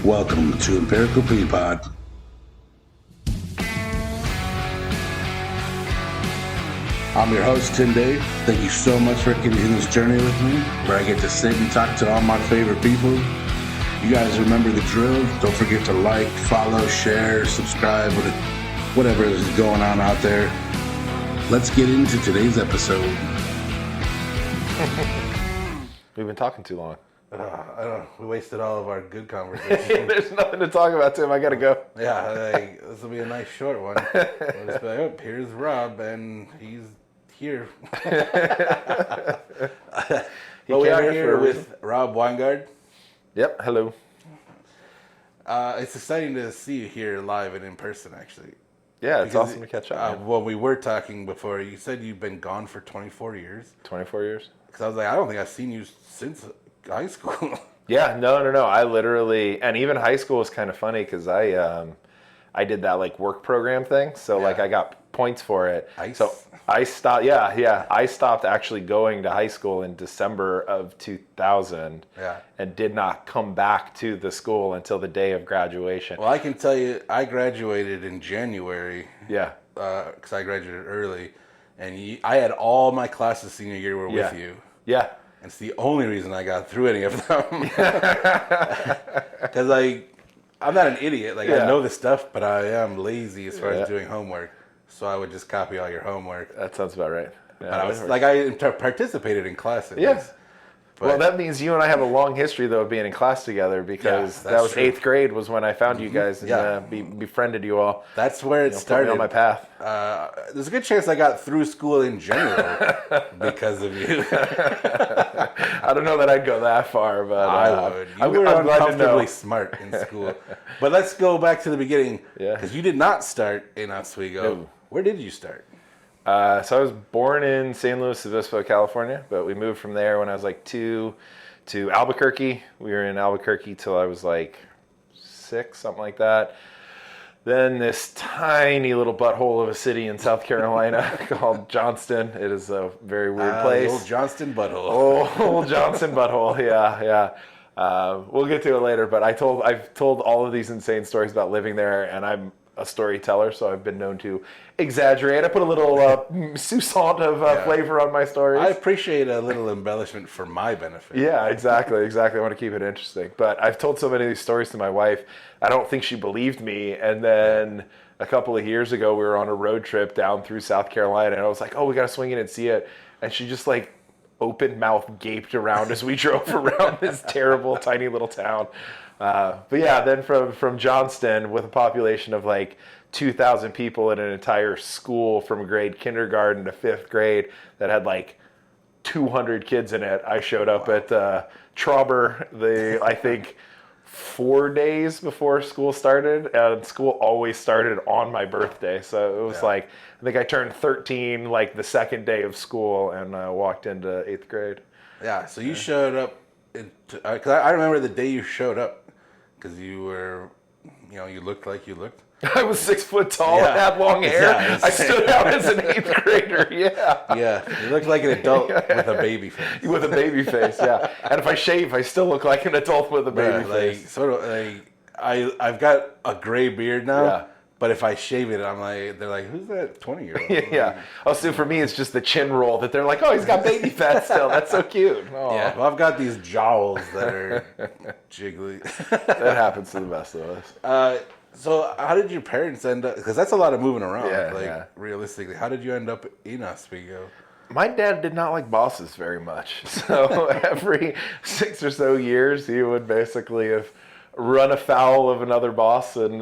Welcome to Empirical P-Pod. I'm your host, Tim Dave. Thank you so much for continuing this journey with me, where I get to sit and talk to all my favorite people. You guys remember the drill. Don't forget to like, follow, share, subscribe, whatever is going on out there. Let's get into today's episode. We've been talking too long. I don't know. We wasted all of our good conversations. There's nothing to talk about, Tim. I gotta go. Yeah, this will be a nice short one. We'll just be like, oh, here's Rob, and he's here. But we are here with Rob Wyngard. Yep, hello. It's exciting to see you here live and in person, actually. Yeah, it's awesome to catch up. Well, we were talking before. You said you've been gone for 24 years. 24 years? Because I was like, I don't think I've seen you since high school. Yeah, no. I literally, and even high school was kind of funny because I did that like work program thing. So like I got points for it. So I stopped. Yeah. I stopped actually going to high school in December of 2000. Yeah. And did not come back to the school until the day of graduation. Well, I can tell you, I graduated in January. Yeah. Because I graduated early, and I had all my classes senior year were with you. Yeah. It's the only reason I got through any of them. Because I'm not an idiot. I know this stuff, but I am lazy as far as doing homework. So I would just copy all your homework. That sounds about right. Yeah, but I participated in classes. Yes. Well, that means you and I have a long history, though, of being in class together, because that was true. 8th grade was when I found you guys and befriended you all. That's where it started. Put me on my path. There's a good chance I got through school in general because of you. I don't know that I'd go that far, but I would. You were uncomfortably smart in school. But let's go back to the beginning, because you did not start in Oswego. No. Where did you start? So I was born in San Luis Obispo, California, but we moved from there when I was like 2 to Albuquerque. We were in Albuquerque till I was like 6, something like that. Then this tiny little butthole of a city in South Carolina called Johnston. It is a very weird place. Old Johnston butthole. Old Johnston butthole. Yeah. We'll get to it later, but I've told all of these insane stories about living there, and I'm a storyteller, so I've been known to exaggerate. I put a little sousant of flavor on my stories. I appreciate a little embellishment for my benefit. Yeah, exactly. I want to keep it interesting. But I've told so many of these stories to my wife, I don't think she believed me. And then a couple of years ago, we were on a road trip down through South Carolina, and I was like, oh, we got to swing in and see it. And she just like open mouth gaped around as we drove around this terrible tiny little town. But yeah, then from Johnston, with a population of like 2,000 people in an entire school from grade kindergarten to 5th grade that had like 200 kids in it, I showed up at Trauber, I think 4 days before school started, and school always started on my birthday. So it was like, I think I turned 13 like the second day of school, and walked into 8th grade. Yeah, so you showed up, because I remember the day you showed up, because you were, you looked like you looked. I was 6 foot tall and had long hair. Yeah, I stood out as an 8th grader. Yeah. Yeah, you look like an adult with a baby face. With a baby face, yeah. And if I shave, I still look like an adult with a baby face. I've got a gray beard now, but if I shave it, they're like, who's that 20-year-old? Yeah. Oh, so for me, it's just the chin roll that they're like, oh, he's got baby fat still. That's so cute. Oh. Yeah, well, I've got these jowls that are jiggly. That happens to the best of us. So how did your parents end up, because that's a lot of moving around, realistically. How did you end up in Oswego? My dad did not like bosses very much. So every 6 or so years, he would basically have run afoul of another boss. And,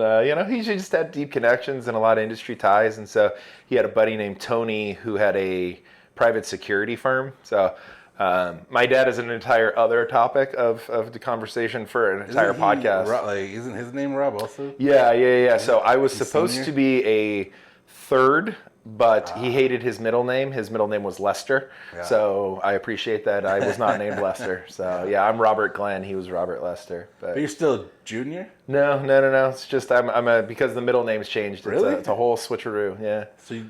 he just had deep connections and a lot of industry ties. And so he had a buddy named Tony who had a private security firm. So my dad is an entire other topic of the conversation for an entire podcast. Isn't his name Rob also? Yeah. So I was supposed to be a third, but he hated his middle name. His middle name was Lester. Yeah. So I appreciate that I was not named Lester. So yeah, I'm Robert Glenn. He was Robert Lester. But you're still junior? No. It's just because the middle name's changed. Really? It's a whole switcheroo. Yeah. So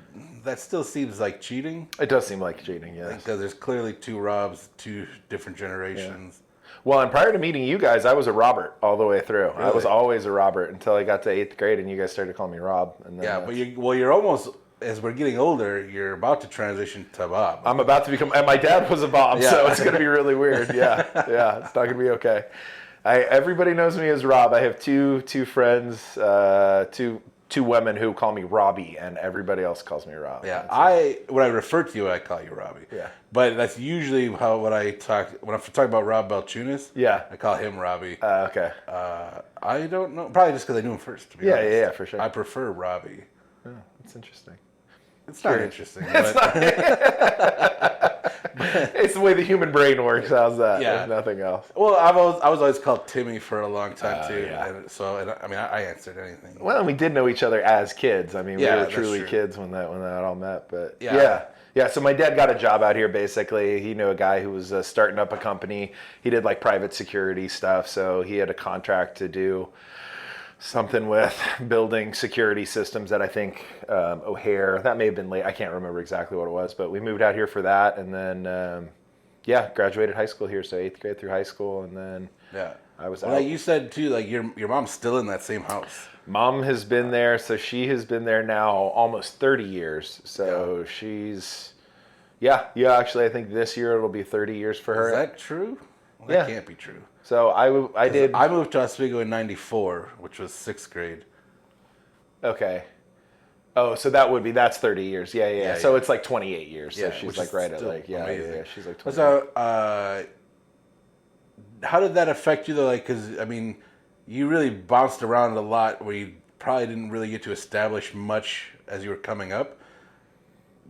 that still seems like cheating? It does seem like cheating, yes. Because there's clearly 2 Robs, 2 different generations. Well, and prior to meeting you guys, I was a Robert all the way through. Really? I was always a Robert until I got to 8th grade, and you guys started calling me Rob. And then Yeah, but you're almost, as we're getting older, you're about to transition to Bob. I'm about to become, and my dad was a Bob, Yeah. so it's going to be really weird. Yeah, it's not going to be okay. Everybody knows me as Rob. I have two friends, two women who call me Robbie, and everybody else calls me Rob. Yeah, when I refer to you, I call you Robbie. Yeah. But that's usually when I'm talking about Rob Balchunas. Yeah. I call him Robbie. Okay. I don't know, probably just because I knew him first. To be honest. Yeah, for sure. I prefer Robbie. Oh, that's interesting. It's not interesting. It's it's the way the human brain works. How's that? Yeah. There's nothing else. Well, I was always called Timmy for a long time too. Yeah. And I answered anything. Well, and we did know each other as kids. I mean, Yeah, we were that's truly true. kids when that all met. But Yeah. yeah. So my dad got a job out here. Basically, he knew a guy who was starting up a company. He did like private security stuff, so he had a contract to do something with building security systems at I think O'Hare. That may have been late. I can't remember exactly what it was, but we moved out here for that, and then graduated high school here. So 8th grade through high school, and then I was out. Like you said too, like your mom's still in that same house. Mom has been there, so she has been there now almost 30 years. So she's, actually, I think this year it'll be 30 years for her. Is that true? Well, that Yeah. can't be true. So I did. I moved to Oswego in '94, which was 6th grade. Okay. Oh, so that's 30 years. Yeah. So it's like 28 years. So Yeah, she's which like is right at still like, amazing. she's like 28. So, how did that affect you though? Like, because I mean, you really bounced around a lot, where you probably didn't really get to establish much as you were coming up.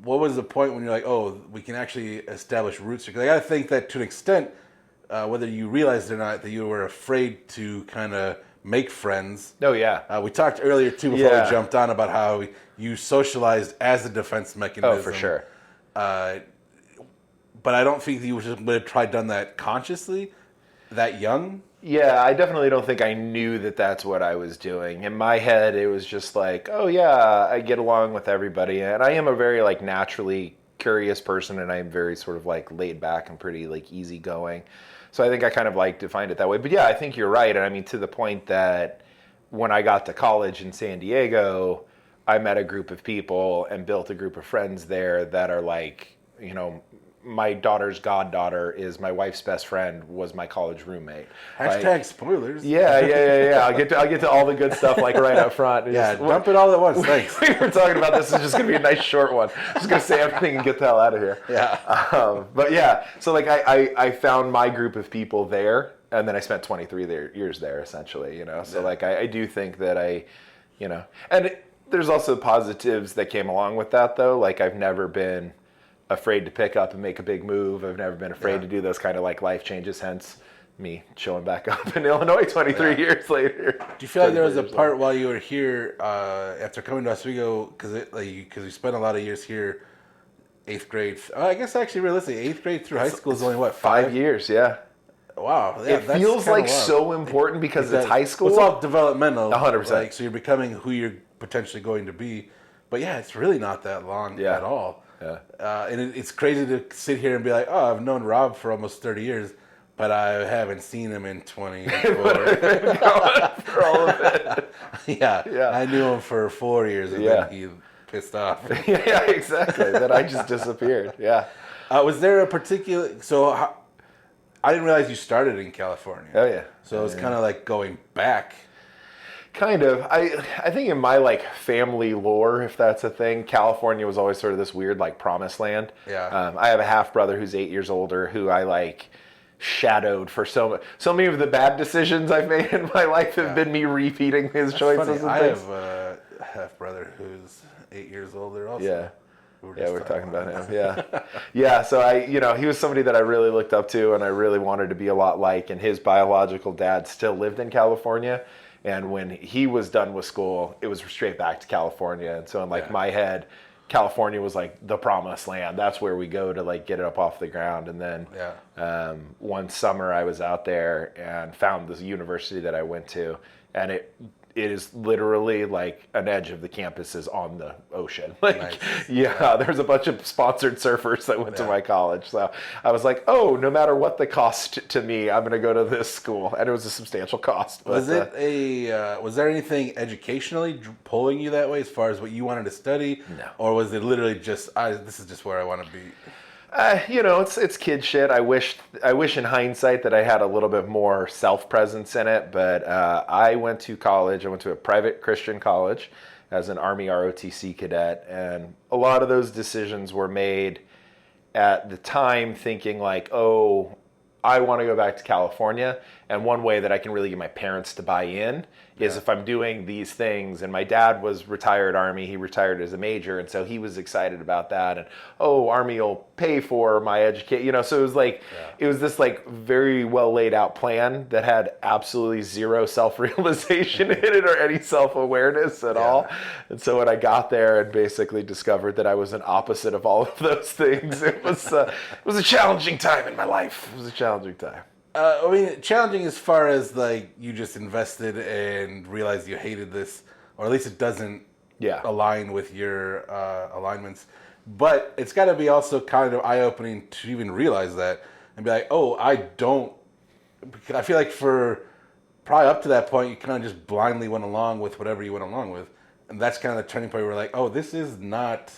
What was the point when you're like, oh, we can actually establish roots? Because I got to think that to an extent, whether you realized it or not, that you were afraid to kind of make friends. Oh yeah. We talked earlier too before Yeah. we jumped on about how you socialized as a defense mechanism. Oh, for sure. But I don't think you would have done that consciously, that young. Yeah, I definitely don't think I knew that that's what I was doing. In my head, it was just like, oh yeah, I get along with everybody, and I am a very like naturally curious person, and I'm very sort of like laid back and pretty like easygoing. So I think I kind of like defined it that way. But yeah, I think you're right, and I mean to the point that when I got to college in San Diego, I met a group of people and built a group of friends there that are like, you know, my daughter's goddaughter is my wife's best friend, was my college roommate. Hashtag Like, spoilers. yeah. I'll get to all the good stuff like right up front. Yeah, dump it all at once. Thanks. We were talking about this. It's just gonna be a nice short one. Just gonna say everything and get the hell out of here. Yeah. But yeah, so like I found my group of people there, and then I spent 23 years there essentially. You know, so like I do think that there's also positives that came along with that though. Like I've never been afraid to pick up and make a big move. I've never been afraid to do those kind of like life changes, hence me showing back up in Illinois 23 years later. Do you feel like there was a part while you were here after coming to Oswego, because you spent a lot of years here, 8th grade? I guess actually realistically, 8th grade through high school is only what, 5 years? Yeah. Wow. Yeah, It feels like so important because it's high school. It's all developmental. 100%. Like, so you're becoming who you're potentially going to be. But yeah, it's really not that long at all. Yeah. And it's crazy to sit here and be like, oh, I've known Rob for almost 30 years, but I haven't seen him in 24. For all of it. Yeah. I knew him for 4 years, and then he pissed off. Yeah, exactly. Then I just disappeared. Yeah. Was there a particular... I didn't realize you started in California. Oh, yeah. So it's kind of like going back. Kind of. I think in my like family lore, if that's a thing, California was always sort of this weird like promised land. Yeah. I have a half brother who's 8 years older who I like shadowed for so many of the bad decisions I've made in my life have been me repeating his choices. Funny. And I things. have a half brother who's 8 years older also. Yeah. We're talking about him. Yeah. Yeah. So he was somebody that I really looked up to and I really wanted to be a lot like, and his biological dad still lived in California. And when he was done with school, it was straight back to California. And so in like my head, California was like the promised land. That's where we go to like get it up off the ground. And then One summer I was out there and found this university that I went to, and it is literally like an edge of the campus is on the ocean. Like, Nice. there's a bunch of sponsored surfers that went to my college. So I was like, oh, no matter what the cost to me, I'm going to go to this school. And it was a substantial cost. But, Was it was there anything educationally pulling you that way as far as what you wanted to study? No. Or was it literally just, this is just where I want to be? It's kid shit. I wish in hindsight that I had a little bit more self-presence in it, but I went to college. I went to a private Christian college as an Army ROTC cadet, and a lot of those decisions were made at the time thinking like, oh, I want to go back to California, and one way that I can really get my parents to buy in is if I'm doing these things. And my dad was retired Army. He retired as a major, and so he was excited about that. And, oh, Army will pay for my education. So it was like, it was this like very well laid out plan that had absolutely zero self-realization in it or any self-awareness at all. And so when I got there and basically discovered that I was an opposite of all of those things, it was a challenging time in my life. It was a challenging time. I mean, challenging as far as like you just invested and realized you hated this, or at least it doesn't align with your alignments. But it's got to be also kind of eye-opening to even realize that and be like, oh, I don't. I feel like for probably up to that point, you kind of just blindly went along with whatever you went along with, and that's kind of the turning point where like, oh, this is not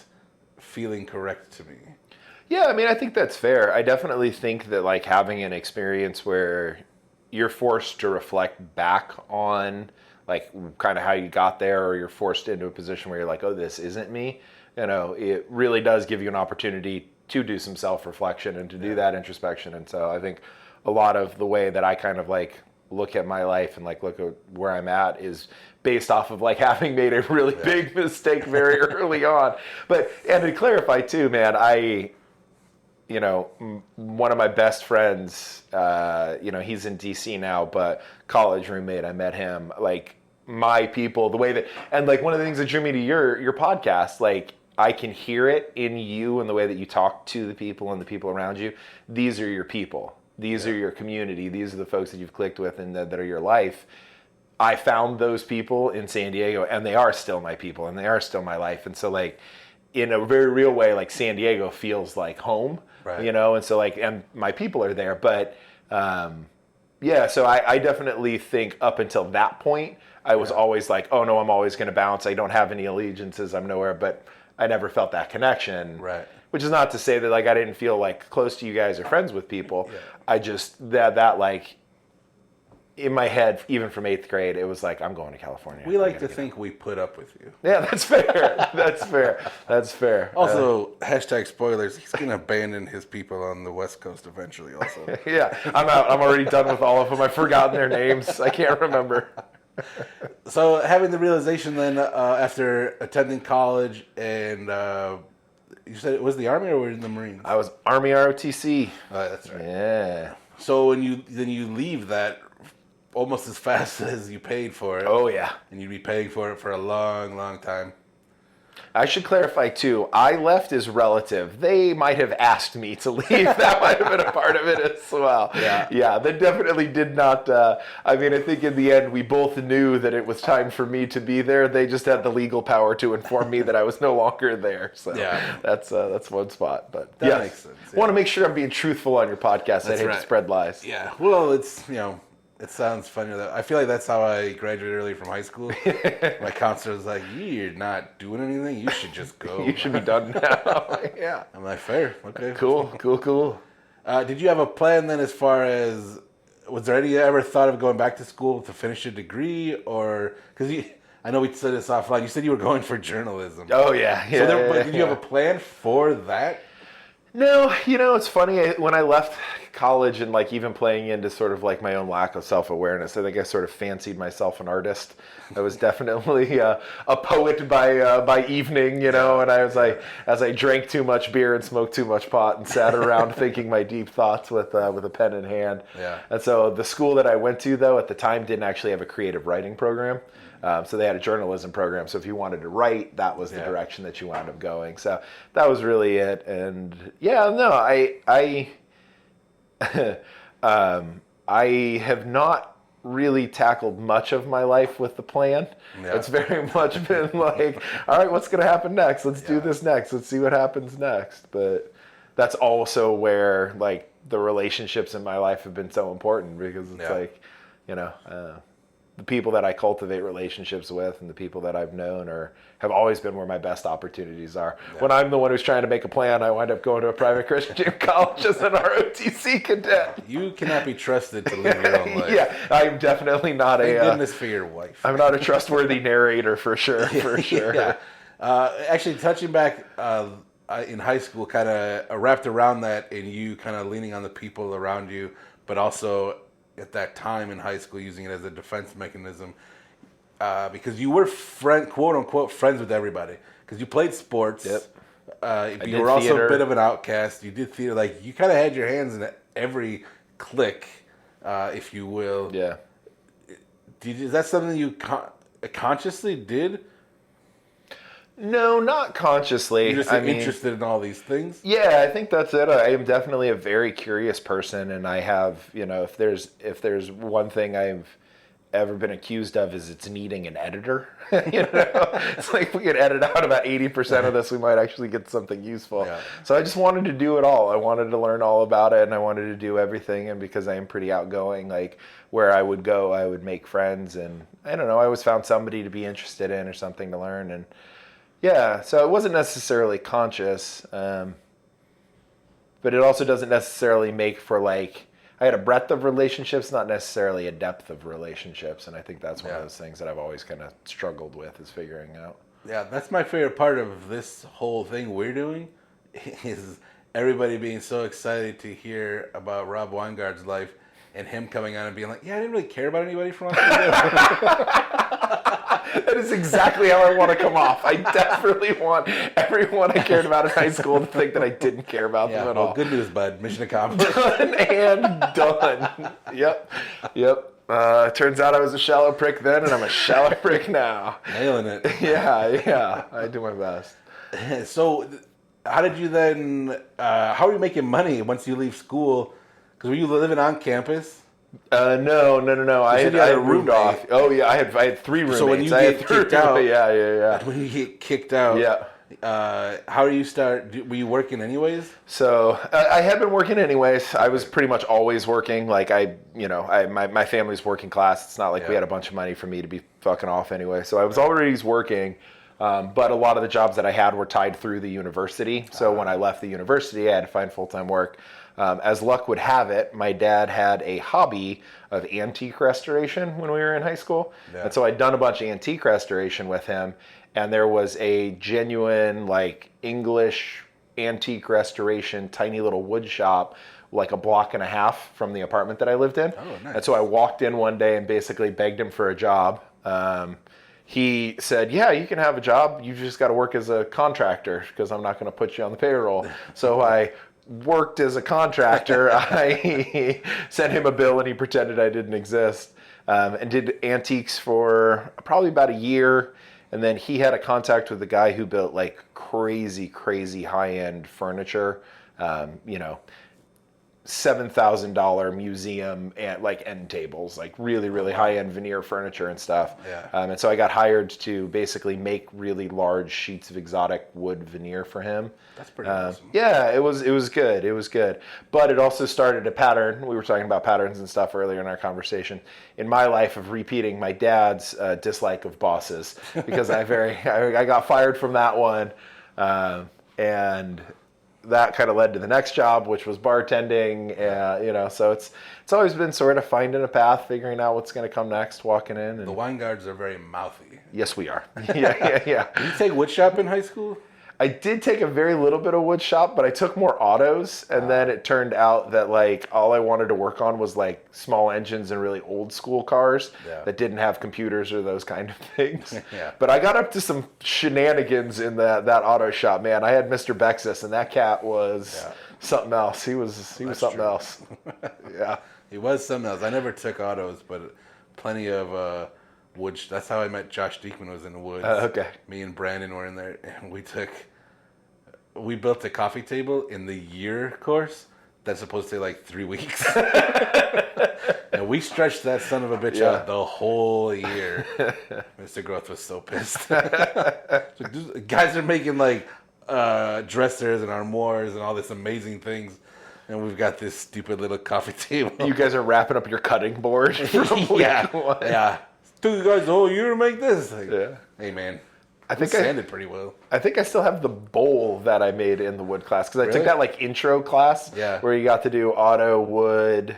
feeling correct to me. Yeah, I mean, I think that's fair. I definitely think that like having an experience where you're forced to reflect back on like kind of how you got there, or you're forced into a position where you're like, oh, this isn't me. It really does give you an opportunity to do some self-reflection and to do that introspection. And so I think a lot of the way that I kind of like look at my life and like look at where I'm at is based off of like having made a really big mistake very early on. And to clarify too, man, one of my best friends, he's in DC now, but college roommate, I met him, like my people, the way that, and like one of the things that drew me to your podcast, like I can hear it in you and the way that you talk to the people and the people around you. These are your people. These are your community. These are the folks that you've clicked with and that are your life. I found those people in San Diego, and they are still my people and they are still my life. And so like in a very real way, like San Diego feels like home. Right. And so like, and my people are there, but so I definitely think up until that point, I was always like, oh no, I'm always going to bounce. I don't have any allegiances. I'm nowhere, but I never felt that connection. Right. Which is not to say that like, I didn't feel like close to you guys or friends with people. Yeah. I just, that like in my head, even from 8th grade, it was like, I'm going to California. We like to think we put up with you. Yeah, that's fair. That's fair. Also, hashtag spoilers, he's going to abandon his people on the West Coast eventually also. Yeah, I'm out. I'm already done with all of them. I've forgotten their names. I can't remember. So having the realization then after attending college and you said it was the Army or were you in the Marines? I was Army ROTC. Oh, that's right. Yeah. So when you leave that almost as fast as you paid for it. Oh, yeah. And you'd be paying for it for a long, long time. I should clarify, too. I left as relative. They might have asked me to leave. That might have been a part of it as well. Yeah, they definitely did not. I think in the end, we both knew that it was time for me to be there. They just had the legal power to inform me that I was no longer there. So that's one spot. But that makes sense. I want to make sure I'm being truthful on your podcast. I hate to spread lies. Yeah. Well, it's, it sounds funny. I feel like that's how I graduated early from high school. My counselor was like, you're not doing anything. You should just go. You should be done now. Yeah. I'm like, fair. Okay. Cool. Did you have a plan then as far as, was there any ever thought of going back to school to finish a degree? Or, because I know we said this offline, you said you were going for journalism. Oh, yeah. But did you have a plan for that? No, it's funny. When I left college and like even playing into sort of like my own lack of self-awareness, I think I sort of fancied myself an artist. I was definitely a poet by evening, and I was like, as I drank too much beer and smoked too much pot and sat around thinking my deep thoughts with a pen in hand. Yeah. And so the school that I went to, though, at the time didn't actually have a creative writing program. So they had a journalism program. So if you wanted to write, that was the direction that you wound up going. So that was really it. And I have not really tackled much of my life with the plan. Yeah. It's very much been like, all right, what's going to happen next? Let's do this next. Let's see what happens next. But that's also where like the relationships in my life have been so important, because it's like, you know, the people that I cultivate relationships with and the people that I've known have always been where my best opportunities are. Yeah. When I'm the one who's trying to make a plan, I wind up going to a private Christian college as an ROTC cadet. You cannot be trusted to live your own life. Yeah, I'm definitely not Thank goodness for your wife. I'm not a trustworthy narrator for sure. For sure. Yeah. Actually, touching back in high school, kind of wrapped around that, and you kind of leaning on the people around you, but also at that time in high school using it as a defense mechanism, because you were quote unquote friends with everybody, because you played sports. Yep. You were also a bit of an outcast. You did theater. Like, you kind of had your hands in every clique, if you will. Yeah. Is that something you consciously did? No, not consciously. You're just interested in all these things? Yeah, I think that's it. I am definitely a very curious person, and I have, you know, if there's one thing I've ever been accused of, is it's needing an editor. You know, it's like, if we could edit out about 80% of this, we might actually get something useful. Yeah. So I just wanted to do it all. I wanted to learn all about it, and I wanted to do everything. And because I am pretty outgoing, like, where I would go, I would make friends, and I don't know, I always found somebody to be interested in or something to learn. And yeah, so it wasn't necessarily conscious, but it also doesn't necessarily make for, like, I had a breadth of relationships, not necessarily a depth of relationships, and I think that's one of those things that I've always kind of struggled with, is figuring out. Yeah, that's my favorite part of this whole thing we're doing, is everybody being so excited to hear about Rob Wyngard's life, and him coming on and being like, yeah, I didn't really care about anybody from Oswego. That is exactly how I want to come off. I desperately want everyone I cared about in high school to think that I didn't care about them at all. Good news, bud. Mission accomplished. Done and done. Yep. Turns out I was a shallow prick then, and I'm a shallow prick now. Nailing it. Yeah. I do my best. So, how did you then? How are you making money once you leave school? Because were you living on campus? No. I had moved off. Oh yeah, I had 3 roommates. So when you get kicked out, yeah. When you get kicked out, how do you start? Were you working anyways? So I had been working anyways. I was pretty much always working. Like, my family's working class. It's not like we had a bunch of money for me to be fucking off anyway. So I was always working. But a lot of the jobs that I had were tied through the university. So when I left the university, I had to find full-time work. As luck would have it, my dad had a hobby of antique restoration when we were in high school. Yeah. And so I'd done a bunch of antique restoration with him. And there was a genuine, like, English antique restoration, tiny little wood shop, like a block and a half from the apartment that I lived in. Oh, nice. And so I walked in one day and basically begged him for a job. He said, yeah, you can have a job. You just got to work as a contractor, because I'm not going to put you on the payroll. So I worked as a contractor. I sent him a bill, and he pretended I didn't exist, and did antiques for probably about a year. And then he had a contact with a guy who built, like, crazy high-end furniture, $7,000 museum and, like, end tables, like really high-end veneer furniture and stuff. Yeah. And so I got hired to basically make really large sheets of exotic wood veneer for him. That's pretty awesome. Yeah, it was good. It was good. But it also started a pattern. We were talking about patterns and stuff earlier in our conversation. In my life, of repeating my dad's dislike of bosses, because I got fired from that one, and that kind of led to the next job, which was bartending. So it's always been sort of finding a path, figuring out what's going to come next, walking in. And the Wyngards are very mouthy. Yes, we are. Yeah. Did you take wood shop in high school? I did take a very little bit of wood shop, but I took more autos, and then it turned out that, like, all I wanted to work on was, like, small engines and really old school cars that didn't have computers or those kind of things. But I got up to some shenanigans in that auto shop, man. I had Mr. Bexus, and that cat was something else. He was something else. Yeah. He was something else. I never took autos, but plenty of wood. That's how I met Josh Diekman, was in the woods. Okay. Me and Brandon were in there, and we built a coffee table in the year course that's supposed to take like 3 weeks. And we stretched that son of a bitch out the whole year. Mr. Growth was so pissed. So guys are making like dressers and armoires and all this amazing things. And we've got this stupid little coffee table. You guys are wrapping up your cutting board from week one. Yeah. Took you guys the whole year to make this. Like, Yeah. hey, man. I think sanded pretty well. I think I still have the bowl that I made in the wood class because I Really? took that like intro class where you got to do auto wood,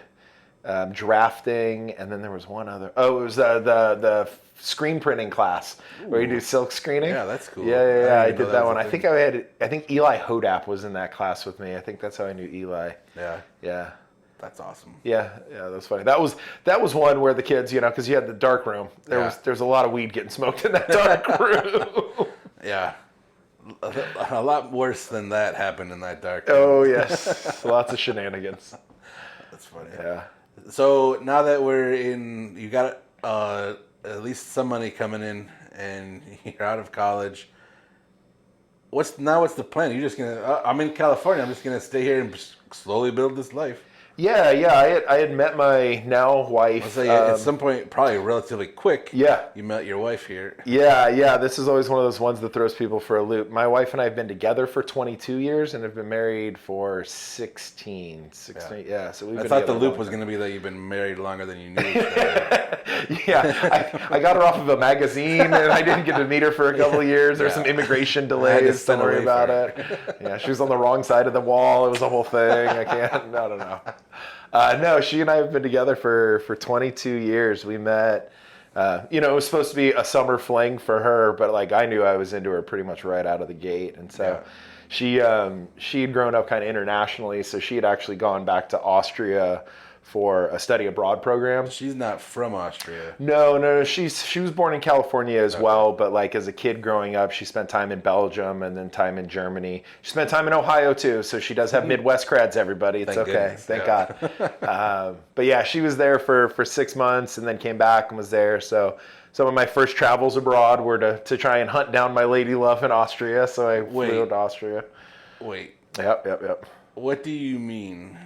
drafting, and then there was one other. Oh, it was the screen printing class where you do silk screening. Yeah, that's cool. Yeah. I didn't know did that that was one. a I think Eli Hodap was in that class with me. I think that's how I knew Eli. Yeah. Yeah. That's awesome. Yeah, that's funny. That was one where the kids, because you had the dark room. There's a lot of weed getting smoked in that dark room. Yeah. A lot worse than that happened in that dark room. Oh yes, lots of shenanigans. That's funny. Yeah. So now that you got at least some money coming in, and you're out of college. What's the plan? You're just gonna? I'm in California. I'm just gonna stay here and slowly build this life. Yeah. I had met my now wife. I'll say at some point, probably relatively quick. Yeah. You met your wife here. Yeah. This is always one of those ones that throws people for a loop. My wife and I have been together for 22 years and have been married for 16. Yeah. So we've been I thought the together loop long was time. going to be that you've been married longer than you knew. Yeah, I got her off of a magazine and I didn't get to meet her for a couple of years. There was some immigration delays. Don't worry about it. Yeah, she was on the wrong side of the wall. It was a whole thing. I can't. No. No, she and I have been together for 22 years. We met. It was supposed to be a summer fling for her, but like I knew I was into her pretty much right out of the gate, and so. Yeah. She had grown up kind of internationally, so she had actually gone back to Austria for a study abroad program. She's not from Austria. No. She was born in California as well, but like as a kid growing up, she spent time in Belgium and then time in Germany. She spent time in Ohio too, so she does have Midwest creds. Everybody, it's Thank okay. goodness. Thank God. But yeah, she was there for 6 months and then came back and was there. So some of my first travels abroad were to try and hunt down my lady love in Austria. So I flew to Austria. Wait. Yep. What do you mean?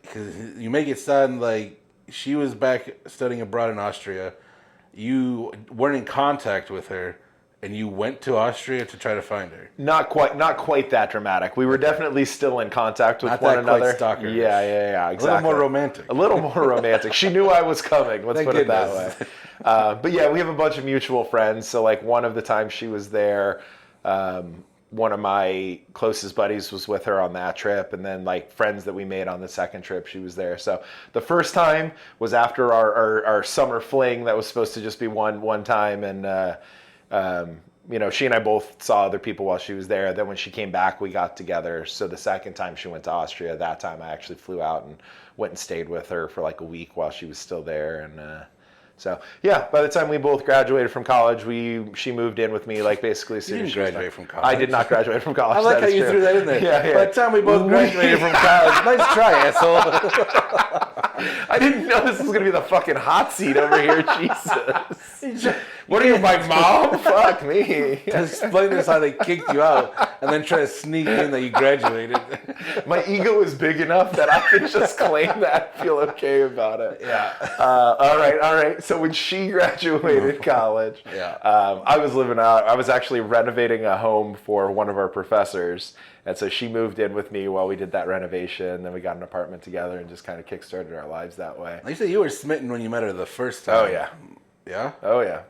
Because you make it sound like she was back studying abroad in Austria. You weren't in contact with her, and you went to Austria to try to find her. Not quite that dramatic. We were definitely still in contact with Not one that quite another. stalkerish. Yeah, exactly. A little more romantic. A little more romantic. She knew I was coming. Let's Thank put it that goodness. way. But yeah, we have a bunch of mutual friends. So like one of the times she was there, one of my closest buddies was with her on that trip, and then like friends that we made on the second trip, she was there. So the first time was after our summer fling that was supposed to just be one time, and she and I both saw other people while she was there. Then when she came back, we got together. So the second time she went to Austria, that time I actually flew out and went and stayed with her for like a week while she was still there, and so yeah, by the time we both graduated from college, she moved in with me like basically as soon You as didn't she was graduate done. from college. I did not graduate from college. I like that how is you true. threw that in there. Yeah. By the time we both graduated from college, nice try, asshole. I didn't know this was gonna be the fucking hot seat over here. Jesus. What are you, my mom? Fuck me. Explain this how they kicked you out, and then try to sneak in that you graduated. My ego is big enough that I can just claim that, feel okay about it. Yeah. All right. So when she graduated college, I was living out. I was actually renovating a home for one of our professors, and so she moved in with me while we did that renovation. Then we got an apartment together and just kind of kickstarted our lives that way. You said you were smitten when you met her the first time. Oh yeah. Yeah? Oh yeah.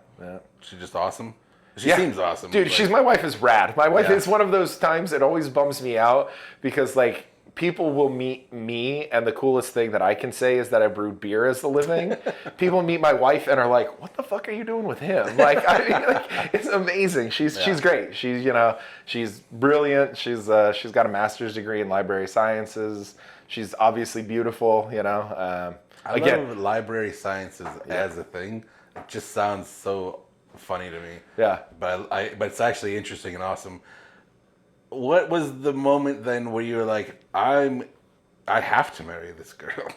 She's just awesome? She seems awesome. Dude, my wife is rad. My wife is one of those times it always bums me out because like people will meet me and the coolest thing that I can say is that I brewed beer as the living. People meet my wife and are like, what the fuck are you doing with him? Like, I mean, like, it's amazing. She's great. She's brilliant. She's got a master's degree in library sciences. She's obviously beautiful, I love library sciences as a thing. It just sounds so funny to me. Yeah. But it's actually interesting and awesome. What was the moment then where you were like, I have to marry this girl?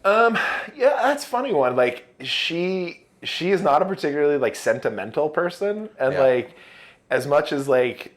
Yeah, that's a funny one. Like she is not a particularly like sentimental person, and like as much as like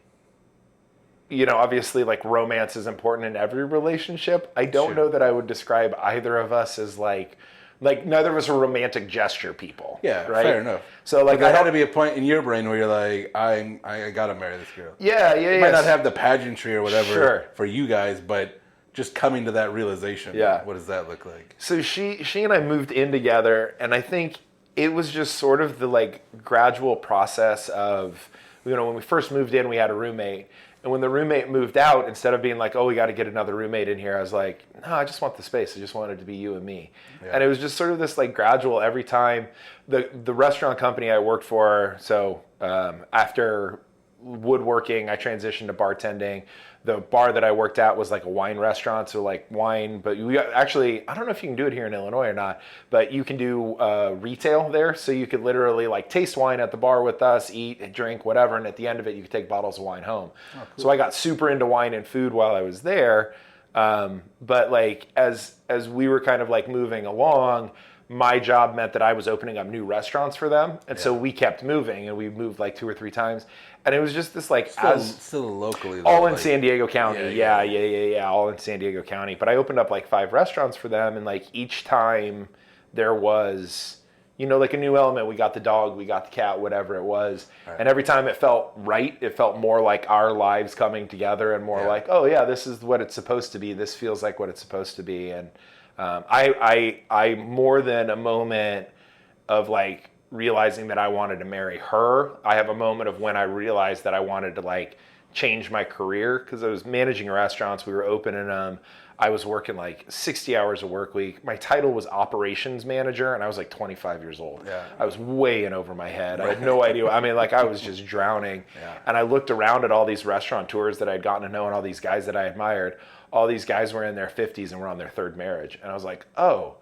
obviously like romance is important in every relationship. I don't know that I would describe either of us as like neither of us are romantic gesture people. Yeah, right? fair enough. So like there had to be a point in your brain where you're like, I gotta marry this girl. Yeah. You might not have the pageantry or whatever Sure. for you guys, but just coming to that realization. Yeah. What does that look like? So she and I moved in together, and I think it was just sort of the like gradual process of, when we first moved in, we had a roommate. And when the roommate moved out, instead of being like, oh, we got to get another roommate in here, I was like, no, I just want the space. I just want it to be you and me. Yeah. And it was just sort of this like gradual every time. The restaurant company I worked for, so after woodworking, I transitioned to bartending. The bar that I worked at was like a wine restaurant, so like wine, but we actually, I don't know if you can do it here in Illinois or not, but you can do retail there, so you could literally like taste wine at the bar with us, eat, drink, whatever, and at the end of it, you could take bottles of wine home. Oh, cool. So I got super into wine and food while I was there, but like as we were kind of like moving along, my job meant that I was opening up new restaurants for them, and so we kept moving, and we moved like 2 or 3 times, and it was just this like still locally, though, all in like, San Diego County, yeah, all in San Diego County. But I opened up like 5 restaurants for them, and like each time there was, like a new element. We got the dog, we got the cat, whatever it was, and every time it felt right. It felt more like our lives coming together, and more like, oh yeah, this is what it's supposed to be. This feels like what it's supposed to be, and. I more than a moment of like realizing that I wanted to marry her, I have a moment of when I realized that I wanted to like change my career, because I was managing restaurants. We were opening them. I was working like 60 hours a work week. My title was operations manager, and I was like 25 years old. Yeah. I was way in over my head. I had no idea. I mean, like I was just drowning. Yeah. And I looked around at all these restaurateurs that I'd gotten to know and all these guys that I admired. All these guys were in their 50s and were on their 3rd marriage. And I was like, oh,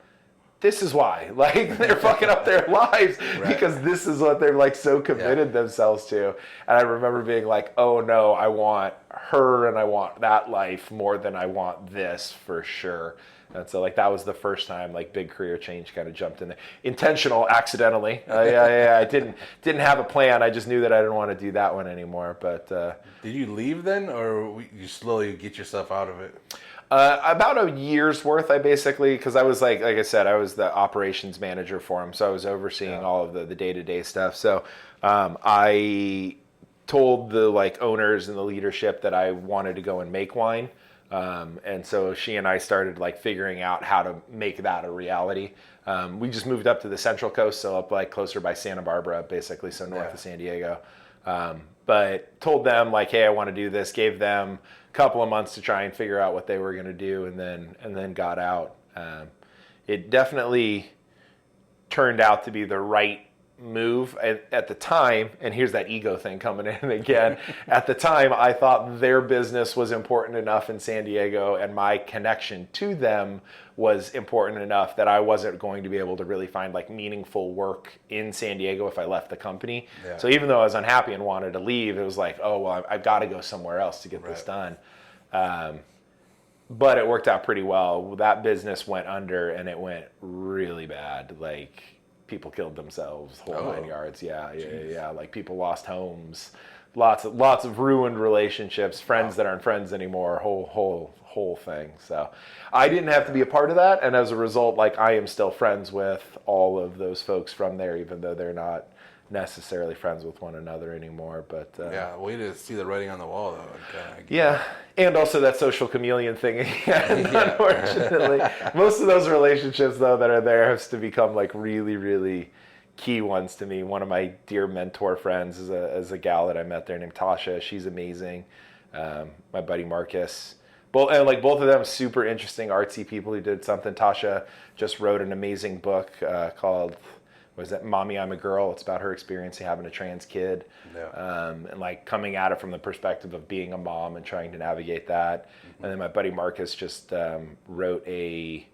this is why. Like, they're fucking up their lives because this is what they're like so committed themselves to. And I remember being like, oh no, I want her and I want that life more than I want this, for sure. And so like that was the first time like big career change kind of jumped in there. Intentional, accidentally. I didn't have a plan. I just knew that I didn't want to do that one anymore. But did you leave then, or you slowly get yourself out of it? About a year's worth, I basically, because I was like I said, I was the operations manager for him, so I was overseeing all of the day-to-day stuff. So I told the like owners and the leadership that I wanted to go and make wine. And so she and I started like figuring out how to make that a reality. We just moved up to the Central Coast, so up like closer by Santa Barbara, basically, so north of San Diego. But told them like, hey, I want to do this. Gave them a couple of months to try and figure out what they were going to do, and then got out. It definitely turned out to be the right move at the time, and here's that ego thing coming in again. At the time, I thought their business was important enough in San Diego, and my connection to them was important enough that I wasn't going to be able to really find like meaningful work in San Diego if I left the company. Yeah. So even though I was unhappy and wanted to leave, it was like, oh well, I've got to go somewhere else to get this done. But it worked out pretty well. That business went under, and it went really bad. Like, people killed themselves, whole 9 yards. Yeah. Like, people lost homes, lots of ruined relationships, friends that aren't friends anymore, whole thing. So I didn't have to be a part of that, and as a result, like, I am still friends with all of those folks from there, even though they're not necessarily friends with one another anymore. But way to see the writing on the wall, though. Yeah, and also that social chameleon thing again. Unfortunately, most of those relationships though that are there has to become like really, really key ones to me. One of my dear mentor friends is a gal that I met there named Tasha. She's amazing. My buddy Marcus. Both of them super interesting artsy people who did something. Tasha just wrote an amazing book called, was that Mommy, I'm a Girl? It's about her experience having a trans kid, and like coming at it from the perspective of being a mom and trying to navigate that. And then my buddy Marcus just wrote a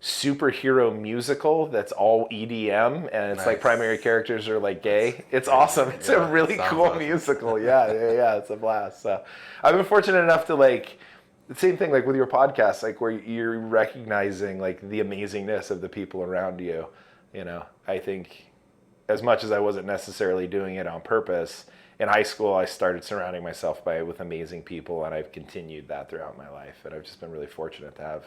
superhero musical that's all EDM, and it's like primary characters are like gay. It's awesome. It's a really cool musical. Yeah. It's a blast. So I've been fortunate enough to like, the same thing like with your podcast, like where you're recognizing like the amazingness of the people around you. You know, I think as much as I wasn't necessarily doing it on purpose, in high school I started surrounding myself with amazing people, and I've continued that throughout my life. And I've just been really fortunate to have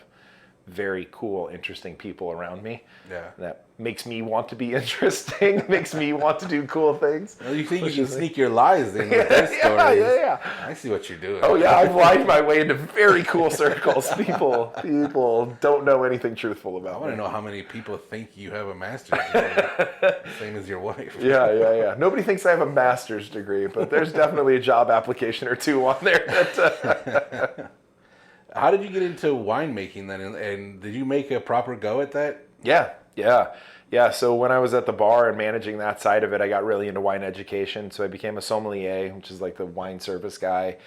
very cool, interesting people around me. Yeah. That makes me want to be interesting, makes me want to do cool things. Well, you think you can sneak your lies in with their stories. Yeah. I see what you're doing. Oh yeah, I've lied my way into very cool circles. People don't know anything truthful about me. I want to know how many people think you have a master's degree, same as your wife. Yeah. Nobody thinks I have a master's degree, but there's definitely a job application or two on there. How did you get into winemaking then, and did you make a proper go at that? Yeah. So when I was at the bar and managing that side of it, I got really into wine education. So I became a sommelier, which is like the wine service guy.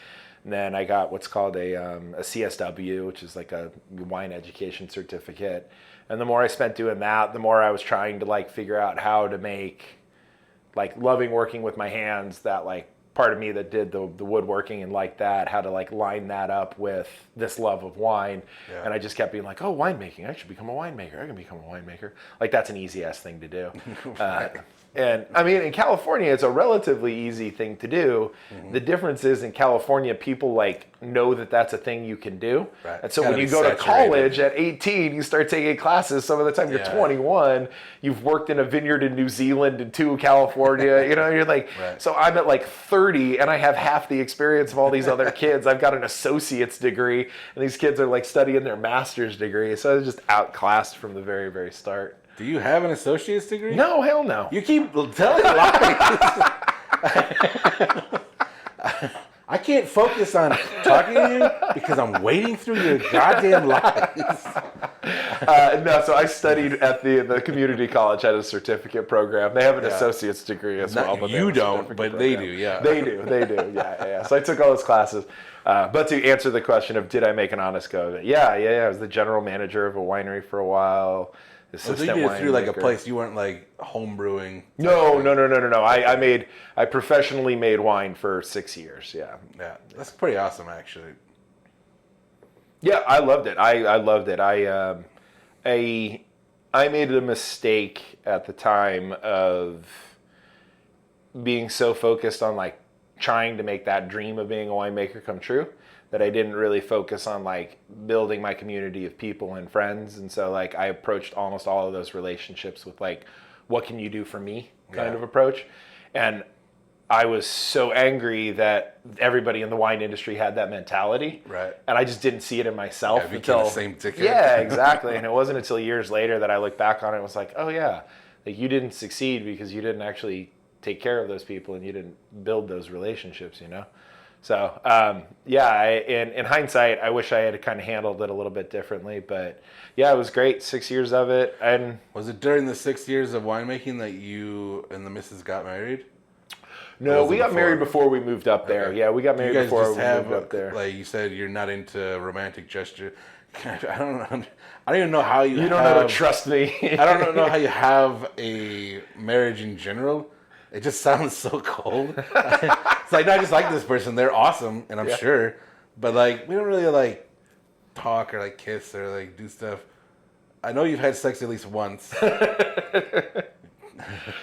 And then I got what's called a CSW, which is like a wine education certificate. And the more I spent doing that, the more I was trying to like figure out how to make, like loving working with my hands, that like part of me that did the woodworking and like that, how to like line that up with this love of wine. Yeah. And I just kept being like, oh, winemaking, I should become a winemaker. I can become a winemaker. Like that's an easy ass thing to do. And I mean, in California, it's a relatively easy thing to do. Mm-hmm. The difference is in California, people like know that that's a thing you can do. Right. And so when you go to college at 18, you start taking classes. Some of the time you're 21, you've worked in a vineyard in New Zealand and 2 in California, you know, you're like, so I'm at like 30 and I have half the experience of all these other kids. I've got an associate's degree and these kids are like studying their master's degree. So I was just outclassed from the very, very start. Do you have an associate's degree? No, hell no. You keep telling lies. I can't focus on talking to you because I'm wading through your goddamn lies. No, so I studied at the community college, had a certificate program. They have an associate's degree as well. But you don't, but they do, yeah. They do, yeah. So I took all those classes. But to answer the question of did I make an honest go of it? Yeah. I was the general manager of a winery for a while. So you did it through like a place, you weren't like home brewing? No. I professionally made wine for 6 years, yeah. Yeah, that's pretty awesome actually. Yeah, I loved it. I loved it. I made a mistake at the time of being so focused on like trying to make that dream of being a winemaker come true that I didn't really focus on like building my community of people and friends. And so like I approached almost all of those relationships with like, what can you do for me kind of approach. And I was so angry that everybody in the wine industry had that mentality. Right. And I just didn't see it in myself until the same ticket. Yeah, exactly. And it wasn't until years later that I looked back on it and was like, oh yeah, like you didn't succeed because you didn't actually take care of those people and you didn't build those relationships, you know? So, in hindsight, I wish I had kind of handled it a little bit differently, but yeah, it was great. 6 years of it. And was it during the 6 years of winemaking that you and the missus got married? No, we got married before we moved up there. Okay. Yeah, we got married before we moved up there. Like you said, you're not into romantic gesture. I don't even know how you. You don't know how to trust me. I don't know how you have a marriage in general. It just sounds so cold. It's like, no, I just like this person. They're awesome, and I'm sure. But, like, we don't really, like, talk or, like, kiss or, like, do stuff. I know you've had sex at least once.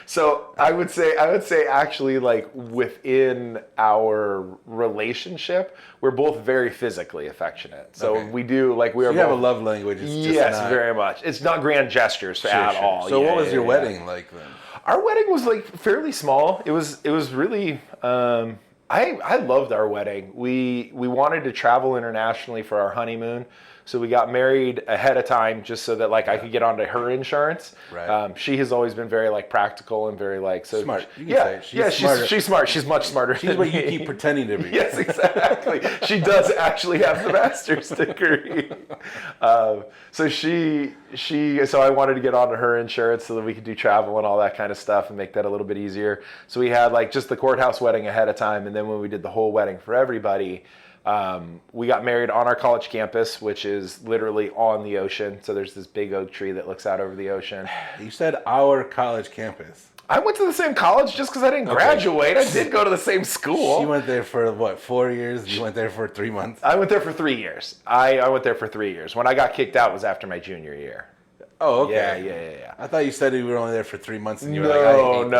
So I would say actually, like, within our relationship, we're both very physically affectionate. So we do, like, we are you have a love language. It's just not... very much. It's not grand gestures at all. So what was your wedding like then? Our wedding was like fairly small. It was really. I loved our wedding. We wanted to travel internationally for our honeymoon, so we got married ahead of time just so that like I could get onto her insurance. Right. She has always been very like practical and very like so smart. You can say she's smart. She's much smarter. She's what you keep pretending to be. Yes, exactly. She does actually have the master's degree. So I wanted to get onto her insurance so that we could do travel and all that kind of stuff and make that a little bit easier. So we had like just the courthouse wedding ahead of time, and then when we did the whole wedding for everybody, we got married on our college campus, which is literally on the ocean. So there's this big oak tree that looks out over the ocean. You said our college campus. I went to the same college just because I didn't graduate. I did go to the same school. She went there for, what, 4 years? You went there for 3 months? I went there for 3 years. I went there for 3 years. When I got kicked out was after my junior year. Oh, okay. Yeah. I thought you said you were only there for 3 months, and you were No, like, I hate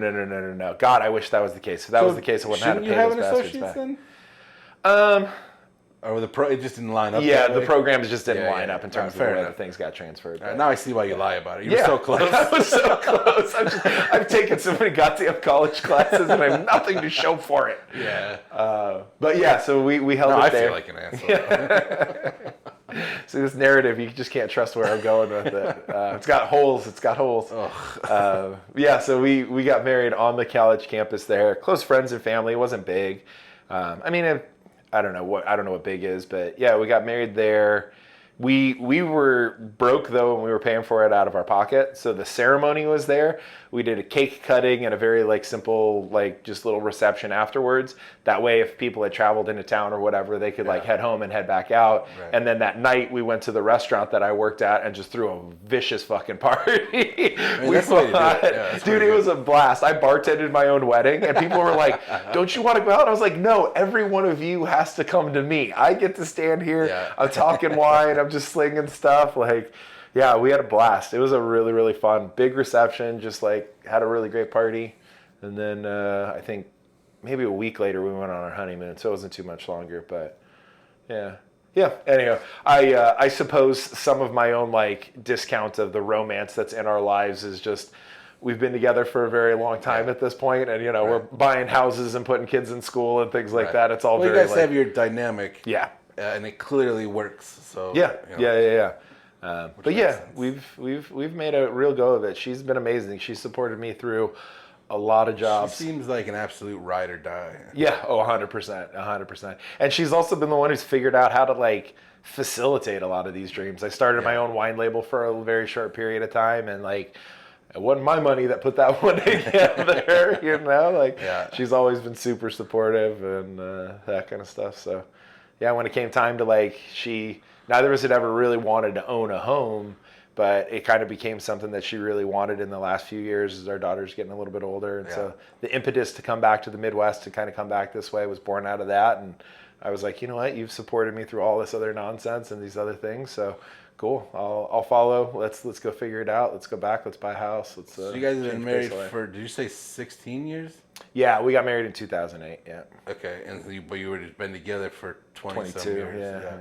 this. no. God, I wish that was the case. If that was the case, I wouldn't have to Shouldn't pay you have those an bastards associate's back. then? Or it just didn't line up. Yeah, that the way? programs just didn't Yeah, line yeah. up in terms of the Fair way enough. that things got transferred. Now I see why you lie about it. You were Yeah, so close. I was so close. I've taken so many goddamn college classes and I have nothing to show for it. Yeah. But yeah, so we held No, it I there. feel like an asshole. See, this narrative, you just can't trust where I'm going with it. It's got holes. Yeah, so we got married on the college campus there. Close friends and family. It wasn't big. I don't know what big is, but yeah, we got married there. We were broke though, and we were paying for it out of our pocket. So the ceremony was there. We did a cake cutting and a very simple just little reception afterwards. That way, if people had traveled into town or whatever, they could head home and head back out. Right. And then that night we went to the restaurant that I worked at and just threw a vicious fucking party. That's the way to do it. Yeah, Dude, it was a blast. I bartended my own wedding, and people were like, "Don't you want to go out?" And I was like, "No, every one of you has to come to me. I get to stand here. Yeah. I'm talking wine. I'm just slinging stuff." Yeah, we had a blast. It was a really, really fun, big reception. Just had a really great party, and then I think maybe a week later we went on our honeymoon, so it wasn't too much longer. But yeah. Anyhow, I suppose some of my own discount of the romance that's in our lives is just we've been together for a very long time at this point, and we're buying houses and putting kids in school and things like that. It's all you very guys have your dynamic. Yeah. And it clearly works. So Yeah. But yeah, makes we've made a real go of it. She's been amazing. She supported me through a lot of jobs. She seems like an absolute ride or die. Yeah, 100%. And she's also been the one who's figured out how to facilitate a lot of these dreams. I started my own wine label for a very short period of time, and it wasn't my money that put that one together, She's always been super supportive and that kind of stuff. So yeah, when it came time to neither of us had ever really wanted to own a home, but it kind of became something that she really wanted in the last few years as our daughter's getting a little bit older. And so the impetus to come back to the Midwest, to kind of come back this way, was born out of that. And I was like, you know what? You've supported me through all this other nonsense and these other things. So cool. I'll follow. Let's go figure it out. Let's go back. Let's buy a house. So you guys have been married for, did you say 16 years? Yeah, we got married in 2008. Yeah. Okay. But you would have been together for 22 years. Yeah.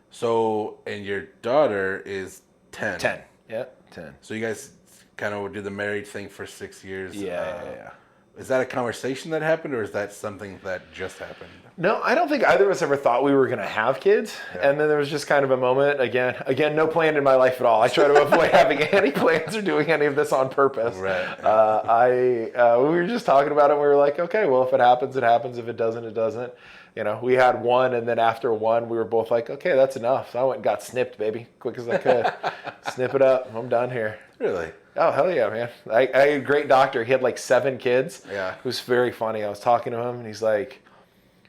So, and your daughter is 10. 10. Yeah, 10. So you guys kind of do the married thing for 6 years. Yeah. Is that a conversation that happened, or is that something that just happened? No, I don't think either of us ever thought we were going to have kids. Yeah. And then there was just kind of a moment, again, no plan in my life at all. I try to avoid having any plans or doing any of this on purpose. Right. We were just talking about it, and we were like, okay, well, if it happens, it happens. If it doesn't, it doesn't. We had one, and then after one, we were both like, okay, that's enough. So I went and got snipped, baby, quick as I could. Snip it up. I'm done here. Really? Oh, hell yeah, man. I had a great doctor. He had 7 kids. Yeah. It was very funny. I was talking to him, and he's like,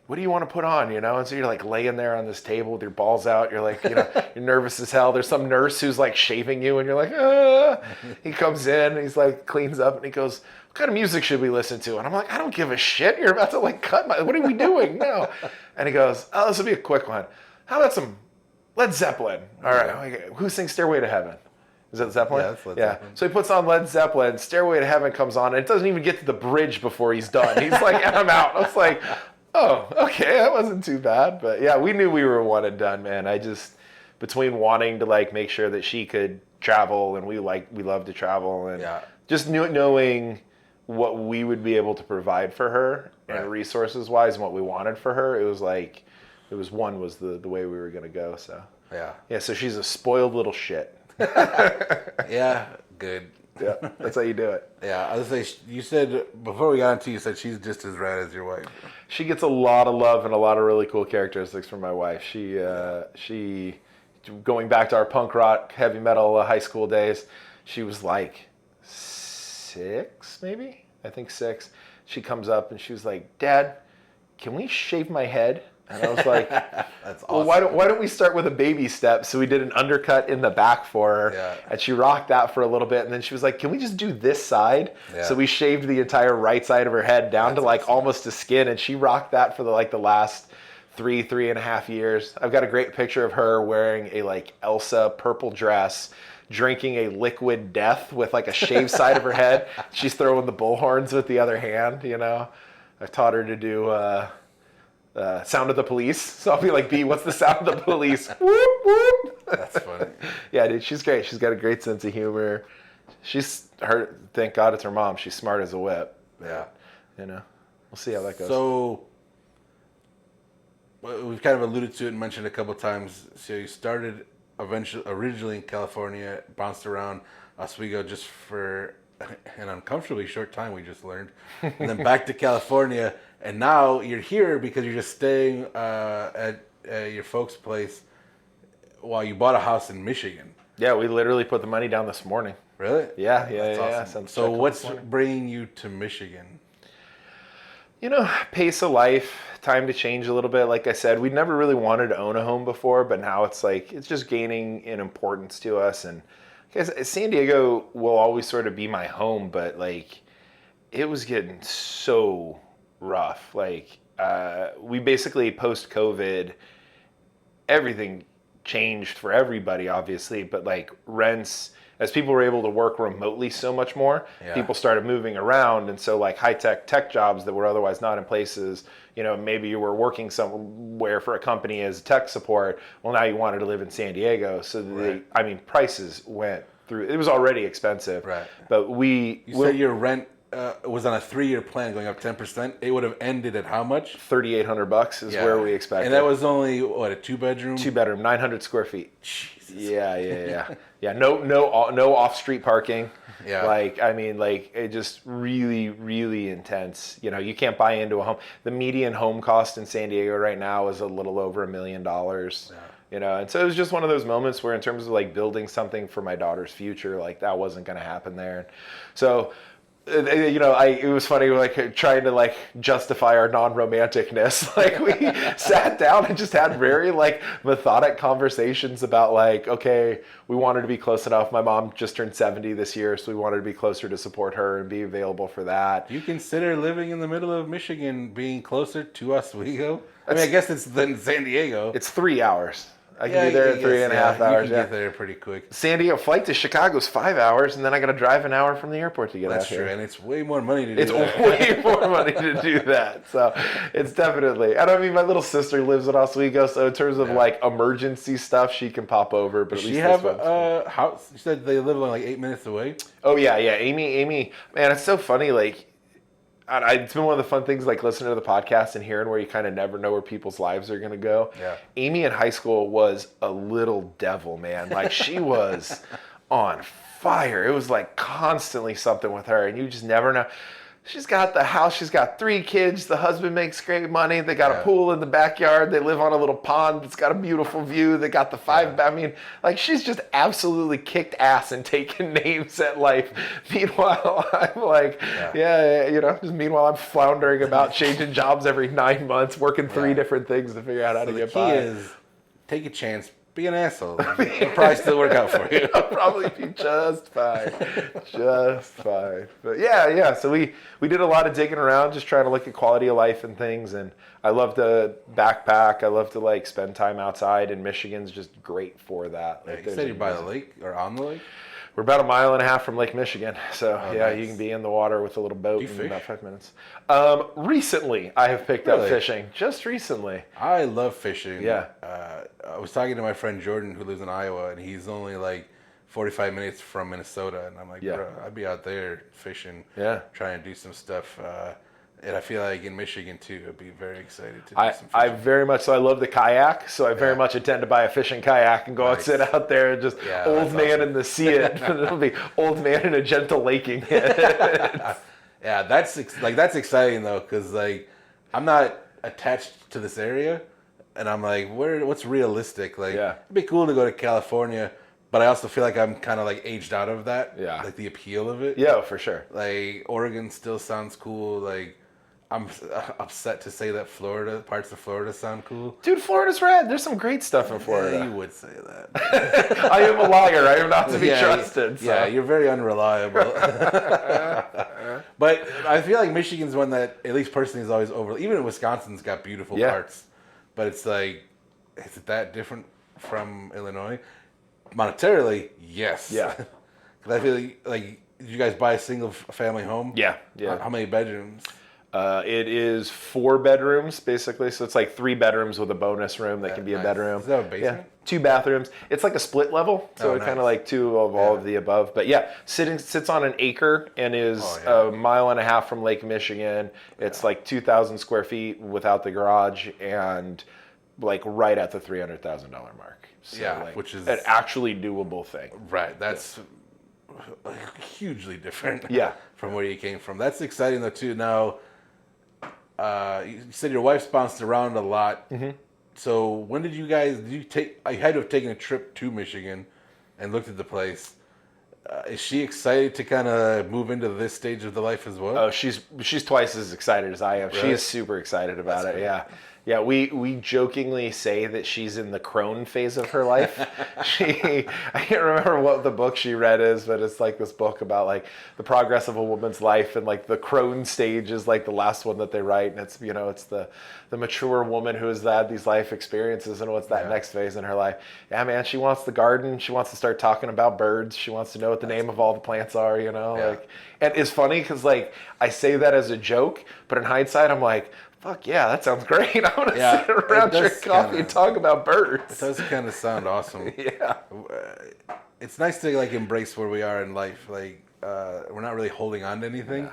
what do you want to put on, And so you're laying there on this table with your balls out. You're you're nervous as hell. There's some nurse who's shaving you, and you're like, ah. He comes in, and he's cleans up, and he goes, what kind of music should we listen to? And I'm like, I don't give a shit. You're about to cut what are we doing? No. And he goes, oh, this will be a quick one. How about some Led Zeppelin? All right. Okay. Who sings Stairway to Heaven? Is that Zeppelin? Yeah, that's Led Zeppelin. So he puts on Led Zeppelin, Stairway to Heaven comes on, and it doesn't even get to the bridge before he's done. He's like, and I'm out. I was like, oh, okay, that wasn't too bad. But yeah, we knew we were one and done, man. I just, between wanting to make sure that she could travel, and we love to travel, and just knowing what we would be able to provide for her and resources wise and what we wanted for her, it was the way we were going to go. So yeah, so she's a spoiled little shit. Yeah, good. Yeah, that's how you do it. Yeah, I was gonna say, you said, before we got into, you said she's just as rad as your wife. She gets a lot of love and a lot of really cool characteristics from my wife. She going back to our punk rock, heavy metal high school days, she was 6, maybe? I think 6. She comes up and she was like, Dad, can we shave my head? And I was like, that's awesome. Well, why don't we start with a baby step? So we did an undercut in the back for her, and she rocked that for a little bit. And then she was like, can we just do this side? Yeah. So we shaved the entire right side of her head down to awesome. Almost to skin. And she rocked that for the last 3.5 years. I've got a great picture of her wearing a Elsa purple dress, drinking a liquid death with like a shaved side of her head. She's throwing the bullhorns with the other hand, you know. I've taught her to do sound of the police. So I'll be like, B, what's the sound of the police? Whoop, whoop. That's funny. Yeah, dude, she's great. She's got a great sense of humor. Thank God it's her mom. She's smart as a whip. Yeah. You know, we'll see how that goes. So, we've kind of alluded to it and mentioned a couple times. So you started originally in California, bounced around Oswego just for an uncomfortably short time, we just learned. And then back to California. And now you're here because you're just staying at your folks' place while you bought a house in Michigan. Yeah, we literally put the money down this morning. Really? Yeah. That's awesome. So what's bringing you to Michigan? You know, pace of life, time to change a little bit. Like I said, we never really wanted to own a home before, but now it's just gaining in importance to us. And because San Diego will always sort of be my home, but like it was getting so rough. Like we basically post-COVID, everything changed for everybody, obviously, but like rents, as people were able to work remotely so much more, people started moving around. And so like tech jobs that were otherwise not in places, you know, maybe you were working somewhere for a company as tech support. Well, now you wanted to live in San Diego. So prices went through. It was already expensive. Right. But you said your rent was on a 3-year plan going up 10%. It would have ended at how much? $3,800 is where we expected. And that was only, what, a 2-bedroom? 2-bedroom, 900 square feet. Jesus. Yeah. No off-street parking. Yeah. It just really, really intense. You know, you can't buy into a home. The median home cost in San Diego right now is a little over $1 million. Yeah. You know, and so it was just one of those moments where in terms of like building something for my daughter's future, like that wasn't going to happen there. So, you know, it was funny, like trying to like justify our non-romanticness. Like we sat down and just had very like methodic conversations about like, okay, we wanted to be close enough. My mom just turned 70 this year, so we wanted to be closer to support her and be available for that. Do you consider living in the middle of Michigan being closer to Oswego? I mean, I guess it's in San Diego. It's 3 hours. I can be there in 3.5 hours. You can get there pretty quick. San Diego flight to Chicago is 5 hours, and then I got to drive an hour from the airport to get out here. That's true, and it's way more money to do that. It's way more money to do that. So it's definitely. I mean, my little sister lives in Oswego, so in terms of like emergency stuff, she can pop over. But does she have a house? You said they live like 8 minutes away. Oh yeah. Amy, man, it's so funny. Like, it's been one of the fun things, like listening to the podcast and hearing where you kind of never know where people's lives are going to go. Yeah. Amy in high school was a little devil, man. Like she was on fire. It was like constantly something with her, and you just never know. She's got the house. She's got 3 kids. The husband makes great money. They got a pool in the backyard. They live on a little pond that's got a beautiful view. They got the 5. I mean, like she's just absolutely kicked ass and taken names at life. Meanwhile, I'm like, meanwhile I'm floundering about changing jobs every 9 months, working 3 different things to figure out how to get by. The key is take a chance. Be an asshole. It'll probably still work out for you. I'll probably be just fine. Just fine. But yeah. So we did a lot of digging around, just trying to look at quality of life and things. And I love to backpack. I love to like spend time outside, and Michigan's just great for that. Like, you said you're by the lake or on the lake? We're about 1.5 miles from Lake Michigan. So nice. You can be in the water with a little boat in fish? about 5 minutes. Recently, I have picked up fishing. Just recently. I love fishing. Yeah. I was talking to my friend Jordan, who lives in Iowa, and he's only like 45 minutes from Minnesota. And I'm like, bro, I'd be out there fishing, trying to do some stuff. And I feel like in Michigan, too, I'd be very excited to do some fishing. I very much, so I love the kayak, so I very much intend to buy a fishing kayak and go and sit out there and just old man in the sea it. It'll be old man in a gentle laking it. Yeah, that's exciting, though, because like I'm not attached to this area, and I'm like, what's realistic? Like, it'd be cool to go to California, but I also feel like I'm kind of like aged out of that. Yeah. Like the appeal of it. Yeah, for sure. Like Oregon still sounds cool. Like I'm upset to say that parts of Florida sound cool. Dude, Florida's rad. There's some great stuff in Florida. Yeah, you would say that. I am a liar. I am not to be trusted. Yeah, you're very unreliable. But I feel like Michigan's one that, at least personally, is always over. Even Wisconsin's got beautiful parts. But it's like, is it that different from Illinois? monetarily, yes. Yeah. Because I feel like did you guys buy a single family home? Yeah. Yeah. How many bedrooms? It is 4 bedrooms, basically. So it's like 3 bedrooms with a bonus room that can be a Nice. bedroom. Is that a basement? Yeah, 2 bathrooms. It's like a split level, so it kind nice. of like 2 of all of the above. But yeah, sits on an acre and is a mile and a half from Lake Michigan. It's like 2,000 square feet without the garage and like right at the $300,000 mark. So like, which is an actually doable thing. right. That's hugely different. Yeah. From where you came from. That's exciting though too. Now, you said your wife's bounced around a lot. Mm-hmm. So when did you take? I had to have taken a trip to Michigan and looked at the place. Is she excited to kind of move into this stage of the life as well? Oh, she's twice as excited as I am. Really? She is super excited about it. Cool. Yeah. Yeah, we jokingly say that she's in the crone phase of her life. I can't remember what the book she read is, but it's like this book about like the progress of a woman's life, and like the crone stage is like the last one that they write, and it's it's the mature woman who has had these life experiences, and what's that next phase in her life? Yeah, man, she wants the garden. She wants to start talking about birds. She wants to know what the name of all the plants are. Like, and it's funny because like I say that as a joke, but in hindsight, I'm like, fuck yeah, that sounds great. I want to sit around, drink coffee, and talk about birds. It does kind of sound awesome. Yeah. It's nice to like embrace where we are in life. Like we're not really holding on to anything.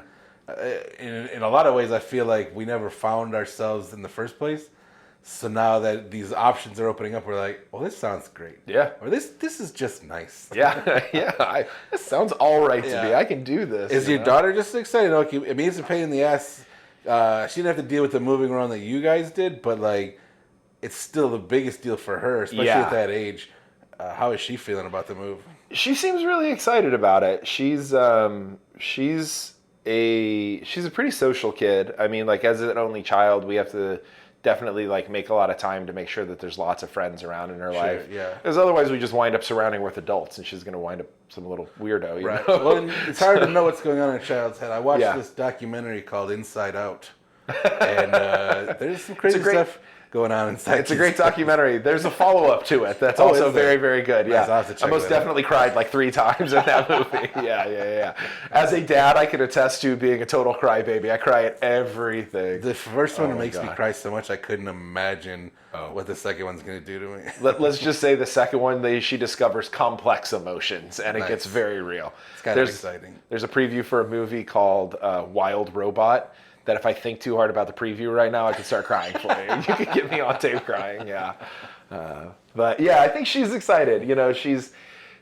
In a lot of ways, I feel like we never found ourselves in the first place. So now that these options are opening up, we're like, well, this sounds great. Yeah. Or this is just nice. Yeah. Yeah. This sounds all right to me. I can do this. Is your daughter just excited? Okay, I mean, it's a pain in the ass. She didn't have to deal with the moving around that you guys did, but like, it's still the biggest deal for her, especially at that age. How is she feeling about the move? She seems really excited about it. She's a pretty social kid. I mean, like as an only child, we have to definitely like make a lot of time to make sure that there's lots of friends around in her life. Yeah. Because otherwise we just wind up surrounding her with adults, and she's going to wind up some little weirdo. You know? Well, it's hard to know what's going on in a child's head. I watched this documentary called Inside Out, and there's some crazy stuff going on inside. It's a great documentary. There's a follow-up to it that's also very, very good. Yeah, I most definitely cried like 3 times in that movie. Yeah. As a dad, I can attest to being a total crybaby. I cry at everything. The first one makes me cry so much I couldn't imagine what the second one's going to do to me. Let's just say the second one, she discovers complex emotions, and it gets very real. It's kind of exciting. There's a preview for a movie called Wild Robot, that if I think too hard about the preview right now, I could start crying for you. You could get me on tape crying, yeah. But yeah, I think she's excited.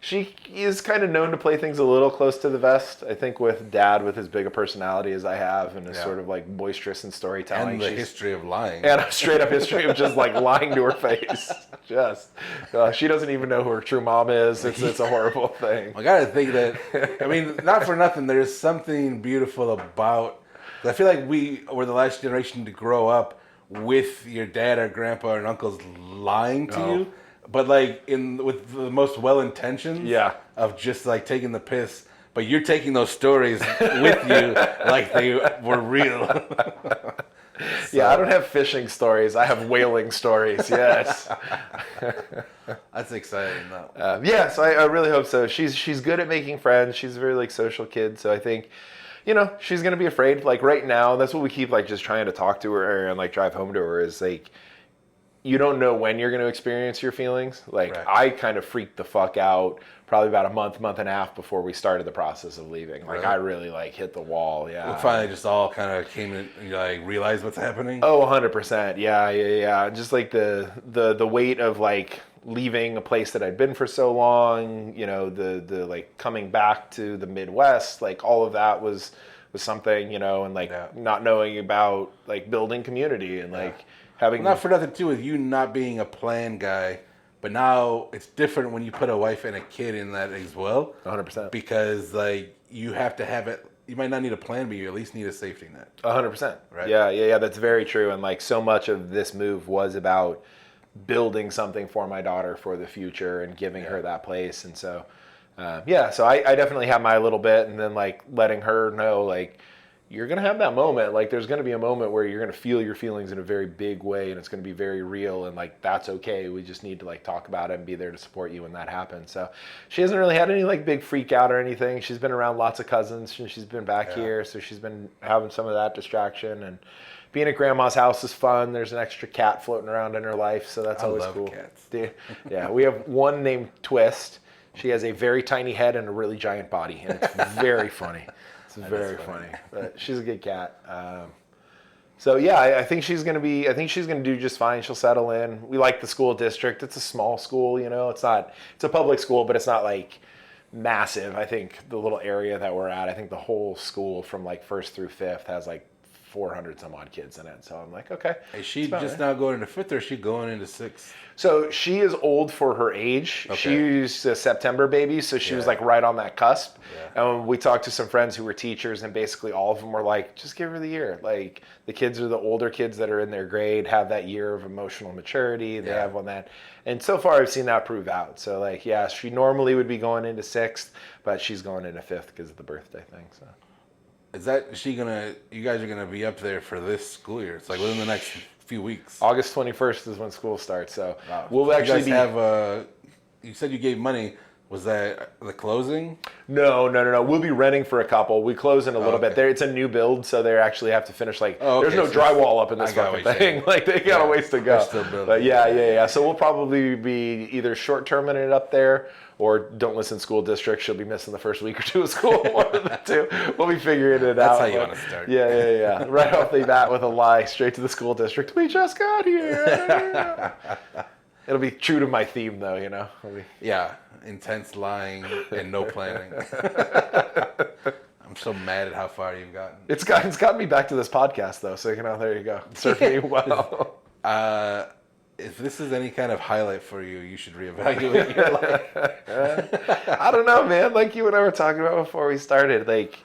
She is kind of known to play things a little close to the vest. I think with Dad, with as big a personality as I have, and is sort of like boisterous in storytelling. And the history of lying. And a straight up history of just like lying to her face. She doesn't even know who her true mom is. It's a horrible thing. I gotta think that, I mean, not for nothing, there's something beautiful about, I feel like we were the last generation to grow up with your dad or grandpa and uncles lying to you, but like with the most well intentions of just like taking the piss, but you're taking those stories with you like they were real. Yeah, I don't have fishing stories. I have whaling stories. Yes. That's exciting though. So I really hope so. She's good at making friends. She's a very like social kid. So I think, she's going to be afraid. Like right now, that's what we keep like just trying to talk to her and like drive home to her is like, you don't know when you're going to experience your feelings. Like I kind of freaked the fuck out probably about a month and a half before we started the process of leaving. Like I really like hit the wall. Yeah. We finally just all kind of came in and you like realized what's happening. Oh, 100%. Yeah. Just like the weight of like leaving a place that I'd been for so long, the like coming back to the Midwest, like all of that was something, and like not knowing about like building community and like having not for nothing too with you not being a plan guy, but now it's different when you put a wife and a kid in that as well. 100%. Because like you have to have it. You might not need a plan, but you at least need a safety net. 100%. Right? Yeah. That's very true. And like so much of this move was about building something for my daughter for the future and giving her that place. And so, so I definitely have my little bit, and then like letting her know, like, you're going to have that moment. Like, there's going to be a moment where you're going to feel your feelings in a very big way, and it's going to be very real, and like, that's okay. We just need to like talk about it and be there to support you when that happens. So she hasn't really had any like big freak out or anything. She's been around lots of cousins since she's been back here, so she's been having some of that distraction. And being at grandma's house is fun. There's an extra cat floating around in her life, so that's always cool. Cats. Yeah, we have one named Twist. She has a very tiny head and a really giant body, and it's very funny. It's very funny. But she's a good cat. So yeah, I think she's gonna do just fine. She'll settle in. We like the school district. It's a small school, you know. It's a public school, but it's not like massive. I think the little area that we're at, I think the whole school from like 1st through 5th has like 400 some odd kids in it. So I'm like, okay. Is she just now going into 5th, or is she going into 6th? So she is old for her age. Okay. She's a September baby, so she was like right on that cusp. Yeah. And we talked to some friends who were teachers, and basically all of them were like, just give her the year. Like, the kids are the older kids that are in their grade, have that year of emotional maturity. They have on that. And so far I've seen that prove out. So like, yeah, she normally would be going into 6th, but she's going into 5th because of the birthday thing. So. You guys are gonna be up there for this school year? It's like within the next few weeks. August 21st is when school starts, so we'll actually have you said you gave money. Was that the closing? No. We'll be renting for a couple. We close in a little bit. It's a new build, so they actually have to finish there's no drywall up in this fucking thing. Like, they got a ways to go. But yeah. So we'll probably be either short-terming it up there, or don't listen school district. She'll be missing the first week or two of school. One of the two. We'll be figuring it out. That's how you want to start. Yeah. Right off the bat with a lie, straight to the school district. We just got here. It'll be true to my theme, though, you know. Yeah, intense lying and no planning. I'm so mad at how far you've gotten. It's gotten me back to this podcast, though. So there you go. Served me well. If this is any kind of highlight for you, you should reevaluate your life. I don't know, man. Like you and I were talking about before we started, like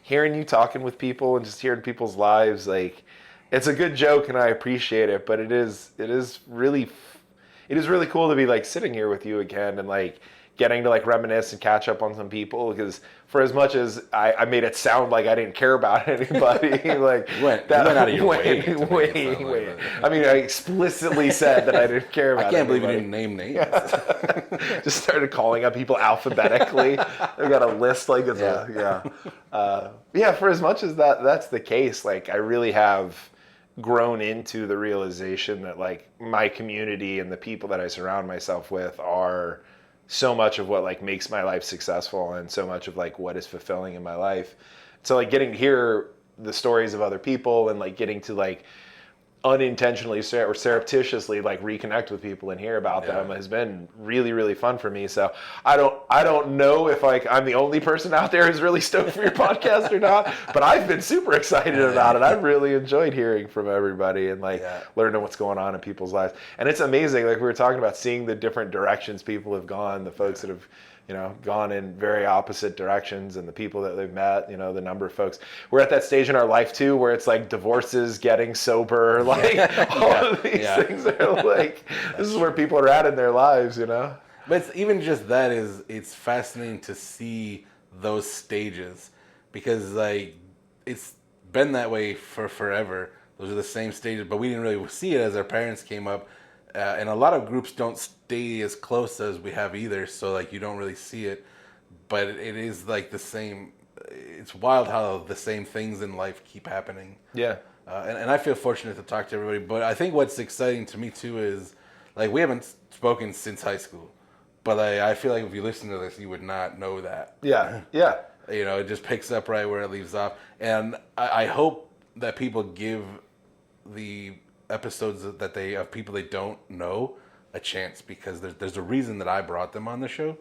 hearing you talking with people and just hearing people's lives, like it's a good joke and I appreciate it, but it is really cool to be like sitting here with you again and like getting to like reminisce and catch up on some people, because for as much as I made it sound like I didn't care about anybody, like you went out of your way. I mean, I explicitly said that I didn't care about. I can't believe you didn't name names. Just started calling up people alphabetically. I got a list like it's for as much as that's the case, like I really have grown into the realization that like my community and the people that I surround myself with are so much of what like makes my life successful and so much of like what is fulfilling in my life. So like getting to hear the stories of other people and like getting to like unintentionally or surreptitiously like reconnect with people and hear about them has been really, really fun for me. So I don't know if like I'm the only person out there who's really stoked for your podcast or not, but I've been super excited about it. I've really enjoyed hearing from everybody and like learning what's going on in people's lives. And it's amazing, like we were talking about, seeing the different directions people have gone, the folks that have gone in very opposite directions, and the people that they've met, the number of folks. We're at that stage in our life too, where it's like divorces, getting sober, like all of these things are like, this is where people are at in their lives, But it's even just that it's fascinating to see those stages, because like it's been that way for forever. Those are the same stages, but we didn't really see it as our parents came up. And a lot of groups don't stay as close as we have either, so like you don't really see it, but it is like the same. It's wild how the same things in life keep happening. Yeah. And I feel fortunate to talk to everybody, but I think what's exciting to me too is like we haven't spoken since high school, but I feel like if you listen to this, you would not know that. Yeah. It just picks up right where it leaves off, and I hope that people give the episodes of people they don't know a chance, because there's a reason that I brought them on the show,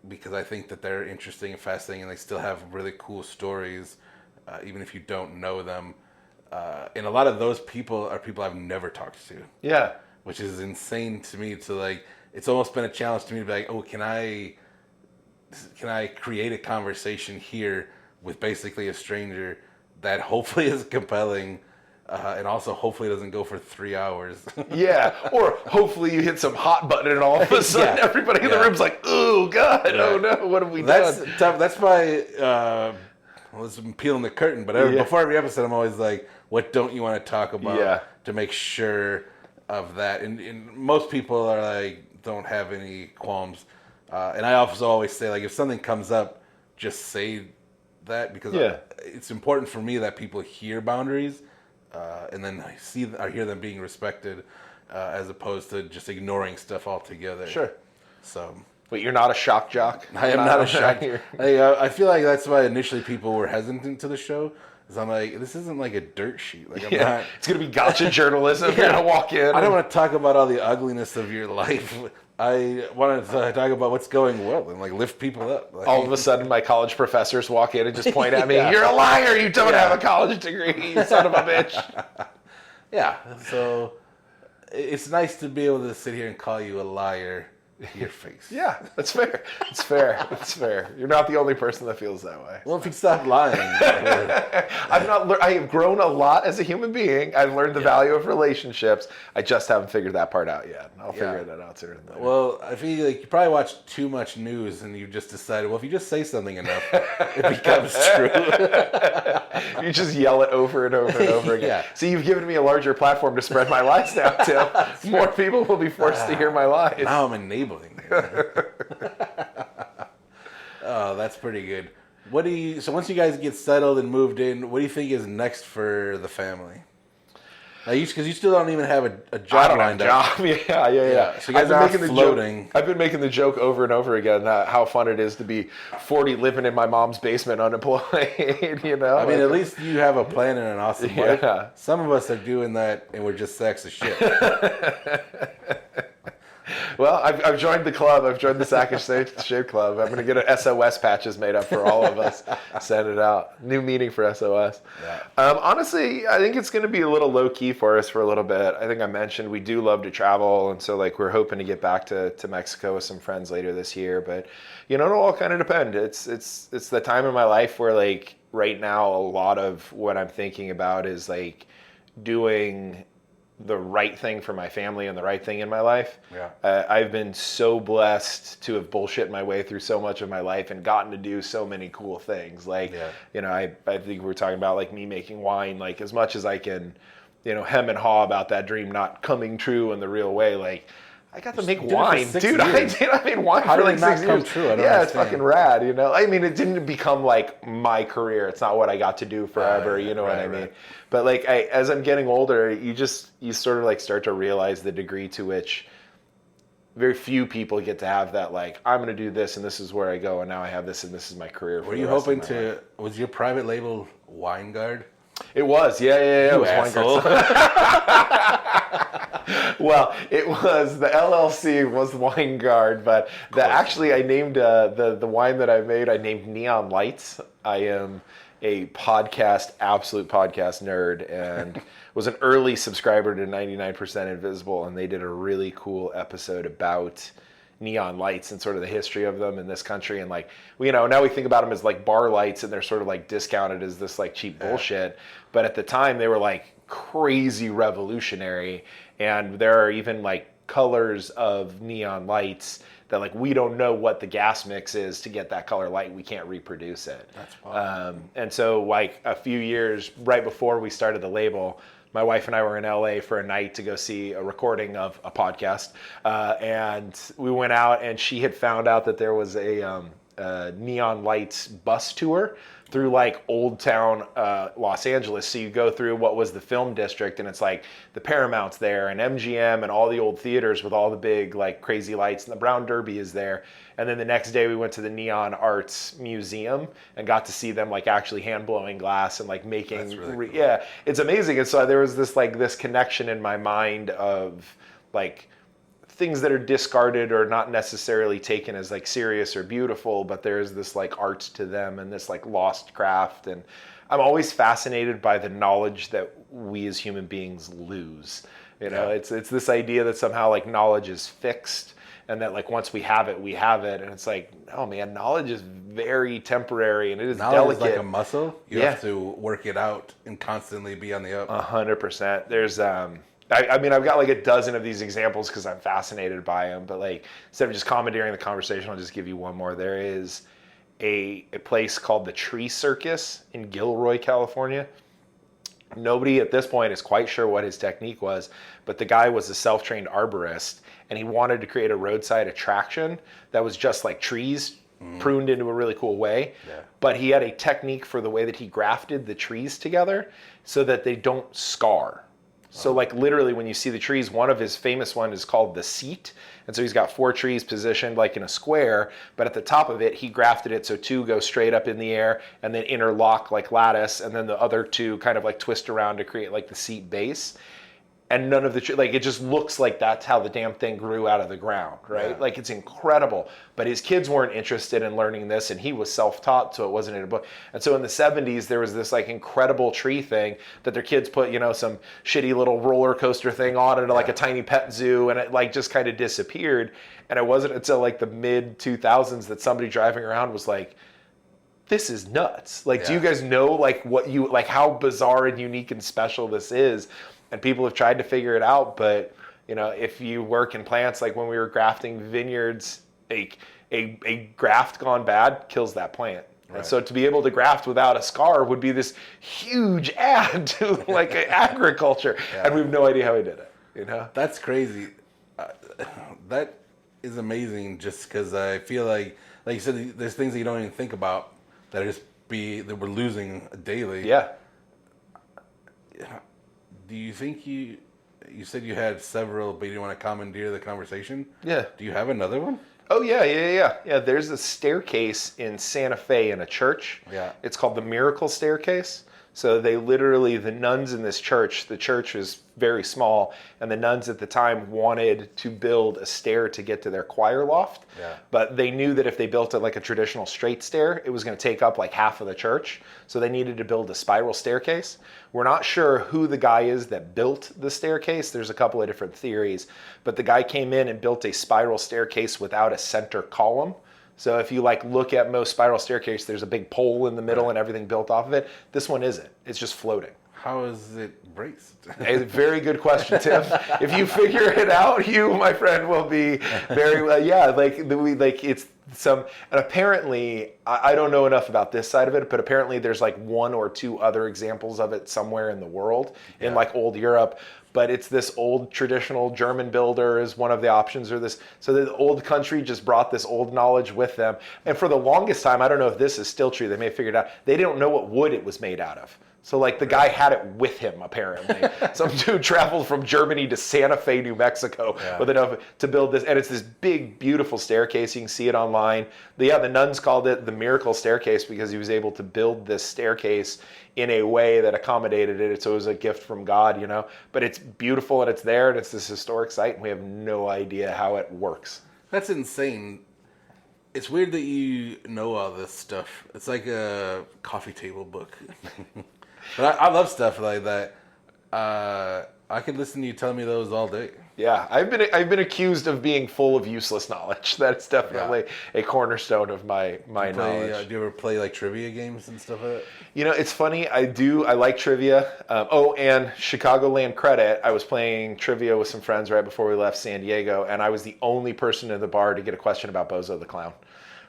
because I think that they're interesting and fascinating, and they still have really cool stories, even if you don't know them. And a lot of those people are people I've never talked to. Yeah. Which is insane to me. To like, it's almost been a challenge to me to be like, oh, can I create a conversation here with basically a stranger that hopefully is compelling. And also, hopefully, it doesn't go for 3 hours. Yeah, or hopefully you hit some hot button and all of a sudden everybody in the room's like, "Oh God, oh no, what have we done?" Tough. That's my let's peeling the curtain. But Yeah. before every episode, I'm always like, what don't you want to talk about Yeah. to make sure of that? And most people are like, don't have any qualms. And I also always say, like, if something comes up, just say that, because it's important for me that people hear boundaries, and then I hear them being respected, as opposed to just ignoring stuff altogether. Sure. So. Wait, you're not a shock jock? I am not a shock. I feel like that's why initially people were hesitant to the show. Because I'm like, this isn't like a dirt sheet. Like, I'm not. It's gonna be gotcha journalism. You're gonna walk in. I don't want to talk about all the ugliness of your life. I want to talk about what's going well and like lift people up. Like, all of a sudden, my college professors walk in and just point at me. You're a liar. You don't have a college degree. You son of a bitch. Yeah. So it's nice to be able to sit here and call you a liar to your face. Yeah, that's fair. It's fair. It's fair. You're not the only person that feels that way. Well, if you stop lying. I have grown a lot as a human being. I've learned the value of relationships. I just haven't figured that part out yet. I'll figure that out sooner than later. Well, I feel like you probably watch too much news and you just decided, well, if you just say something enough, it becomes true. You just yell it over and over and over again. See, you've given me a larger platform to spread my lies now, Tim. More people will be forced to hear my lies. Now I'm enabling. Oh, that's pretty good. So once you guys get settled and moved in, what do you think is next for the family? Because you still don't even have a job lined up. Yeah. So you guys are floating. I've been making the joke over and over again how fun it is to be 40 living in my mom's basement unemployed, you know? I mean, at least you have a plan and an awesome life. Some of us are doing that and we're just sacks of shit. Well, I've joined the club. I've joined the Sack of Shit Club. I'm going to get an SOS patches made up for all of us. Send it out. New meaning for SOS. Yeah. Honestly, I think it's going to be a little low key for us for a little bit. I think I mentioned we do love to travel, and so like we're hoping to get back to Mexico with some friends later this year. But it'll all kind of depend. It's the time in my life where like right now a lot of what I'm thinking about is like doing the right thing for my family and the right thing in my life. Yeah. I've been so blessed to have bullshit my way through so much of my life and gotten to do so many cool things. Like, I think we're talking about like me making wine, like as much as I can, hem and haw about that dream not coming true in the real way. Like I got to make wine, dude. I made wine for like 6 years. True? It's fucking rad, I mean, it didn't become like my career. It's not what I got to do forever, what I mean? Right. But like, as I'm getting older, you sort of like start to realize the degree to which very few people get to have that, like, I'm going to do this and this is where I go and now I have this and this is my career. Were you hoping was your private label Wyngard? It was, yeah. It was asshole. Well, it was, the LLC was Wyngard, but actually I named the wine that I made, I named Neon Lights. I am a absolute podcast nerd, and was an early subscriber to 99% Invisible, and they did a really cool episode about neon lights and sort of the history of them in this country. And like, now we think about them as like bar lights, and they're sort of like discounted as this like cheap bullshit. But at the time they were like crazy revolutionary. And there are even like colors of neon lights that like we don't know what the gas mix is to get that color light. We can't reproduce it. That's wild. And so like a few years right before we started the label, my wife and I were in LA for a night to go see a recording of a podcast. And we went out, and she had found out that there was a neon lights bus tour through like Old Town Los Angeles. So you go through what was the film district, and it's like the Paramount's there and MGM and all the old theaters with all the big like crazy lights, and the Brown Derby is there. And then the next day we went to the Neon Arts Museum and got to see them like actually hand blowing glass and like making, That's really cool. Yeah, it's amazing. And so there was this connection in my mind of like things that are discarded or not necessarily taken as like serious or beautiful, but there's this like art to them and this like lost craft. And I'm always fascinated by the knowledge that we as human beings lose. It's this idea that somehow like knowledge is fixed, and that like once we have it, we have it. And it's like, oh man, knowledge is very temporary, and it is knowledge delicate. Is like a muscle. You have to work it out and constantly be on the up. 100%. There's I mean, I've got like a dozen of these examples because I'm fascinated by them, but like instead of just commandeering the conversation, I'll just give you one more. There is a place called the Tree Circus in Gilroy, California. Nobody at this point is quite sure what his technique was, but the guy was a self-trained arborist, and he wanted to create a roadside attraction that was just like trees pruned into a really cool way. Yeah. But he had a technique for the way that he grafted the trees together so that they don't scar. So like literally when you see the trees, one of his famous one is called the seat. And so he's got 4 trees positioned like in a square, but at the top of it, he grafted it so 2 go straight up in the air and then interlock like lattice. And then the other 2 kind of like twist around to create like the seat base. And none of the, like, it just looks like that's how the damn thing grew out of the ground, right? Yeah. Like, it's incredible. But his kids weren't interested in learning this, and he was self-taught, so it wasn't in a book. And so in the 70s, there was this, like, incredible tree thing that their kids put, you know, some shitty little roller coaster thing on it, like a tiny pet zoo, and it, like, just kind of disappeared. And it wasn't until, like, the mid-2000s that somebody driving around was like, this is nuts. Like, do you guys know, like, what you, like, how bizarre and unique and special this is? And people have tried to figure it out, but you know, if you work in plants, like when we were grafting vineyards, a graft gone bad kills that plant. Right. And so to be able to graft without a scar would be this huge add to like agriculture, and we have no idea how he did it. You know, that's crazy. That is amazing. Just because I feel like you said, there's things that you don't even think about that that we're losing daily. Yeah. Do you think you said you had several, but you didn't want to commandeer the conversation? Yeah. Do you have another one? Oh, yeah. There's a staircase in Santa Fe in a church. Yeah. It's called the Miracle Staircase. So they literally, the nuns in this church, the church was very small, and the nuns at the time wanted to build a stair to get to their choir loft. Yeah. But they knew that if they built it like a traditional straight stair, it was going to take up like half of the church. So they needed to build a spiral staircase. We're not sure who the guy is that built the staircase. There's a couple of different theories. But the guy came in and built a spiral staircase without a center column. So if you like look at most spiral staircase, there's a big pole in the middle and everything built off of it. This one isn't. It's just floating. How is it braced? A very good question, Tim. If you figure it out, you, my friend, will be very well. Yeah, like it's some, and apparently, I don't know enough about this side of it, but apparently there's like 1 or 2 other examples of it somewhere in the world, in like old Europe. But it's this old traditional German builder is one of the options, or this. So the old country just brought this old knowledge with them. And for the longest time, I don't know if this is still true, they may have figured it out, they don't know what wood it was made out of. So like the guy had it with him apparently. Some dude traveled from Germany to Santa Fe, New Mexico with enough to build this, and it's this big, beautiful staircase. You can see it online. The nuns called it the Miracle Staircase because he was able to build this staircase in a way that accommodated it. So it was a gift from God, you know. But it's beautiful and it's there and it's this historic site, and we have no idea how it works. That's insane. It's weird that you know all this stuff. It's like a coffee table book. But I love stuff like that. I could listen to you tell me those all day. Yeah, I've been accused of being full of useless knowledge. That's definitely a cornerstone of my knowledge. Do you ever play like trivia games and stuff like that? You know, it's funny. I like trivia. And Chicagoland credit. I was playing trivia with some friends right before we left San Diego, and I was the only person in the bar to get a question about Bozo the Clown.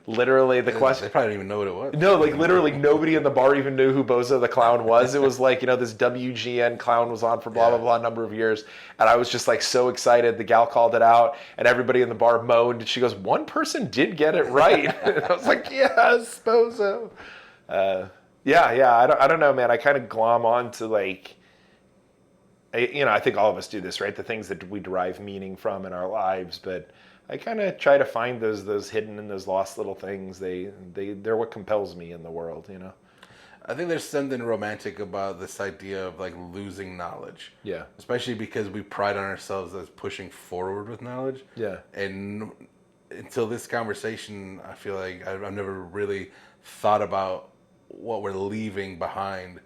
Literally, the question. They probably didn't even know what it was. No, like literally nobody in the bar even knew who Bozo the Clown was. It was like, you know, this WGN clown was on for blah, blah, blah, number of years. And I was just like so excited. The gal called it out and everybody in the bar moaned. And she goes, one person did get it right. And I was like, yes, Bozo. I don't know, man. I kind of glom on to like, I think all of us do this, right? The things that we derive meaning from in our lives. But I kind of try to find those hidden and those lost little things. They're what compels me in the world, you know. I think there's something romantic about this idea of like losing knowledge. Yeah. Especially because we pride on ourselves as pushing forward with knowledge. Yeah. And until this conversation, I feel like I've never really thought about what we're leaving behind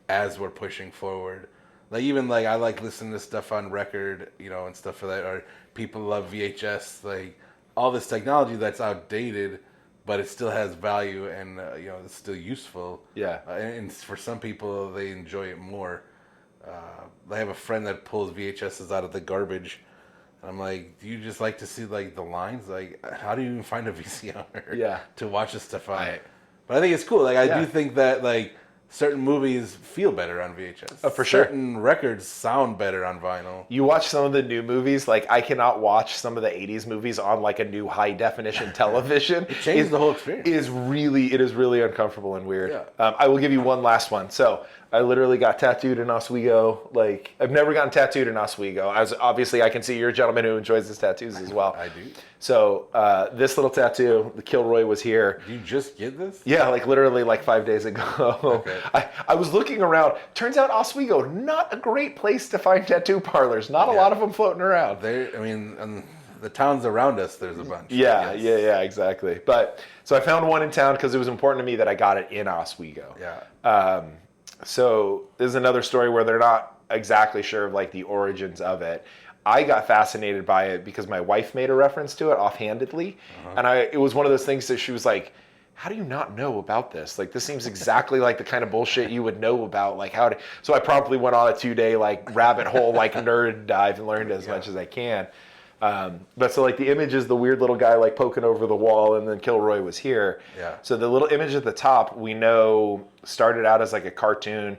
as we're pushing forward. Like even like I like listening to stuff on record, you know, and stuff like that. Or people love VHS, like all this technology that's outdated, but it still has value and it's still useful. Yeah. And for some people, they enjoy it more. I have a friend that pulls VHSs out of the garbage. And I'm like, do you just like to see like the lines? Like, how do you even find a VCR? Yeah. To watch this stuff on? But I think it's cool. Like I do think that like certain movies feel better on VHS. Oh, for sure. Certain records sound better on vinyl. You watch some of the new movies, like I cannot watch some of the 80s movies on like a new high definition television. It changes the whole experience. It is really uncomfortable and weird. Yeah. I will give you one last one. So I literally got tattooed in Oswego. Like I've never gotten tattooed in Oswego. Obviously I can see you're a gentleman who enjoys his tattoos as well. I do. So this little tattoo, the Kilroy was here. Did you just get this? Yeah, like literally like 5 days ago. Okay. I was looking around. Turns out Oswego, not a great place to find tattoo parlors. Not a lot of them floating around. The towns around us, there's a bunch. Yeah, exactly. But so I found one in town because it was important to me that I got it in Oswego. Yeah. So this is another story where they're not exactly sure of like the origins of it. I got fascinated by it because my wife made a reference to it offhandedly, and it was one of those things that she was like, "How do you not know about this? Like, this seems exactly like the kind of bullshit you would know about. Like, how?" So I promptly went on a 2-day like rabbit hole, like nerd dive, and learned as much as I can. But so like the image is the weird little guy like poking over the wall, and then Kilroy was here. Yeah. So the little image at the top we know started out as like a cartoon.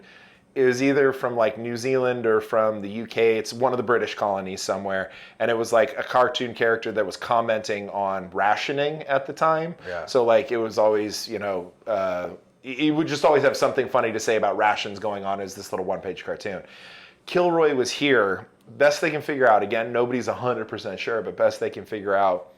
It was either from like New Zealand or from the UK. It's one of the British colonies somewhere. And it was like a cartoon character that was commenting on rationing at the time. Yeah. So like it was always, he would just always have something funny to say about rations going on as this little one-page cartoon. Kilroy was here. Best they can figure out, again, nobody's 100% sure, but best they can figure out,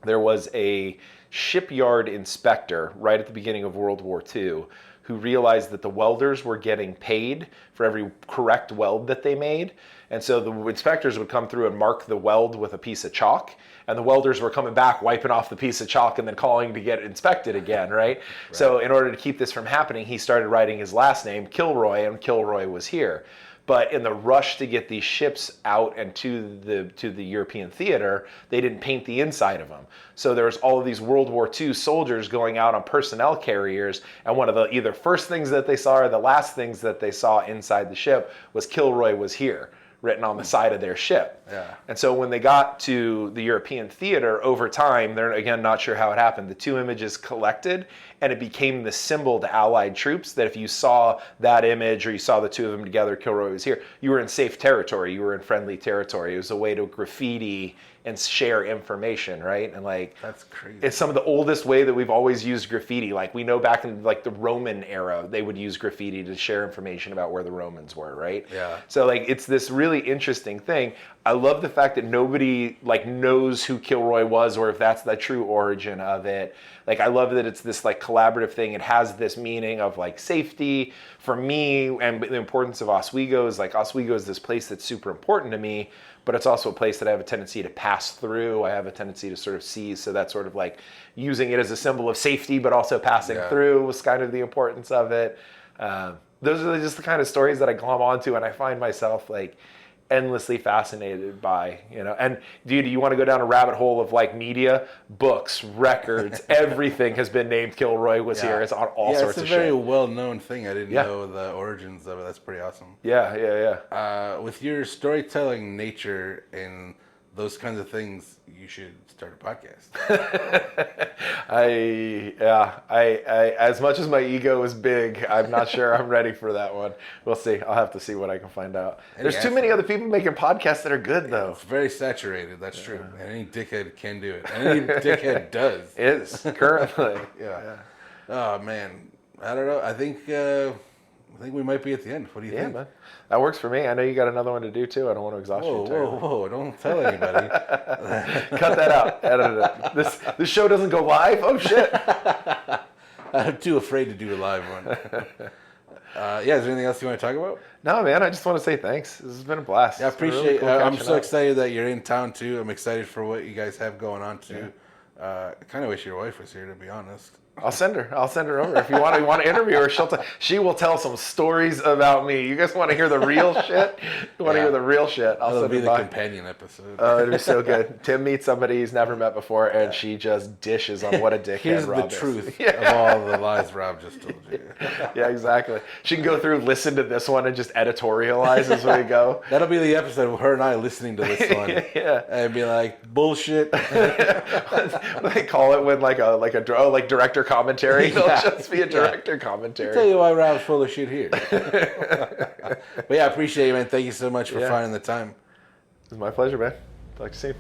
there was a shipyard inspector right at the beginning of World War II who realized that the welders were getting paid for every correct weld that they made. And so the inspectors would come through and mark the weld with a piece of chalk. And the welders were coming back, wiping off the piece of chalk and then calling to get inspected again, right? So in order to keep this from happening, he started writing his last name, Kilroy, and Kilroy was here. But in the rush to get these ships out and to the European theater, they didn't paint the inside of them. So there was all of these World War II soldiers going out on personnel carriers, and one of the either first things that they saw or the last things that they saw inside the ship was Kilroy was here, written on the side of their ship. Yeah. And so when they got to the European theater, over time, they're again not sure how it happened, the two images collected, and it became the symbol to Allied troops that if you saw that image or you saw the two of them together, Kilroy was here, you were in safe territory, you were in friendly territory. It was a way to graffiti and share information, right? And like, that's crazy. It's some of the oldest way that we've always used graffiti. Like we know back in like the Roman era, they would use graffiti to share information about where the Romans were, right? Yeah. So like, it's this really interesting thing. I love the fact that nobody like knows who Kilroy was or if that's the true origin of it. Like, I love that it's this like collaborative thing. It has this meaning of like safety for me, and the importance of Oswego is like Oswego is this place that's super important to me, but it's also a place that I have a tendency to pass through. I have a tendency to sort of seize. So that's sort of like using it as a symbol of safety, but also passing through was kind of the importance of it. Those are just the kind of stories that I glom onto, and I find myself like endlessly fascinated by, and dude, you want to go down a rabbit hole of like media, books, records, everything has been named Kilroy was here. It's on all sorts of shit. It's a very well-known thing. I didn't know the origins of it. That's pretty awesome. Yeah. With your storytelling nature and those kinds of things, you should start a podcast. I as much as my ego is big, I'm not sure I'm ready for that one. We'll see. I'll have to see what I can find out. There's too many other people making podcasts that are good, though. It's very saturated. That's true. And any dickhead can do it. And any dickhead does. Is currently. Yeah. Oh man, I don't know. I think we might be at the end. What do you think? Man. That works for me. I know you got another one to do too. I don't want to exhaust you. Whoa! Don't tell anybody. Cut that out. Edit it. This show doesn't go live. Oh shit! I'm too afraid to do a live one. Is there anything else you want to talk about? No, man. I just want to say thanks. This has been a blast. Yeah, I appreciate. Really cool I'm so excited that you're in town too. I'm excited for what you guys have going on too. I kind of wish your wife was here, to be honest. I'll send her over if you want to interview her. She will tell some stories about me. You guys want to hear the real shit? You want to hear the real shit? It'll be the companion episode. Oh, it'll be so good. Tim meets somebody he's never met before, and she just dishes on what a dickhead Rob is. Here's the truth of all the lies Rob just told you. Yeah, exactly. She can go through, listen to this one, and just editorialize as we go. That'll be the episode of her and I listening to this one. And be like, bullshit. They call it when like director director commentary. It'll just be a director I'll tell commentary. you why Rob's full of shit here. But yeah, I appreciate you, man. Thank you so much for finding the time. It was my pleasure, man. Talk to you soon.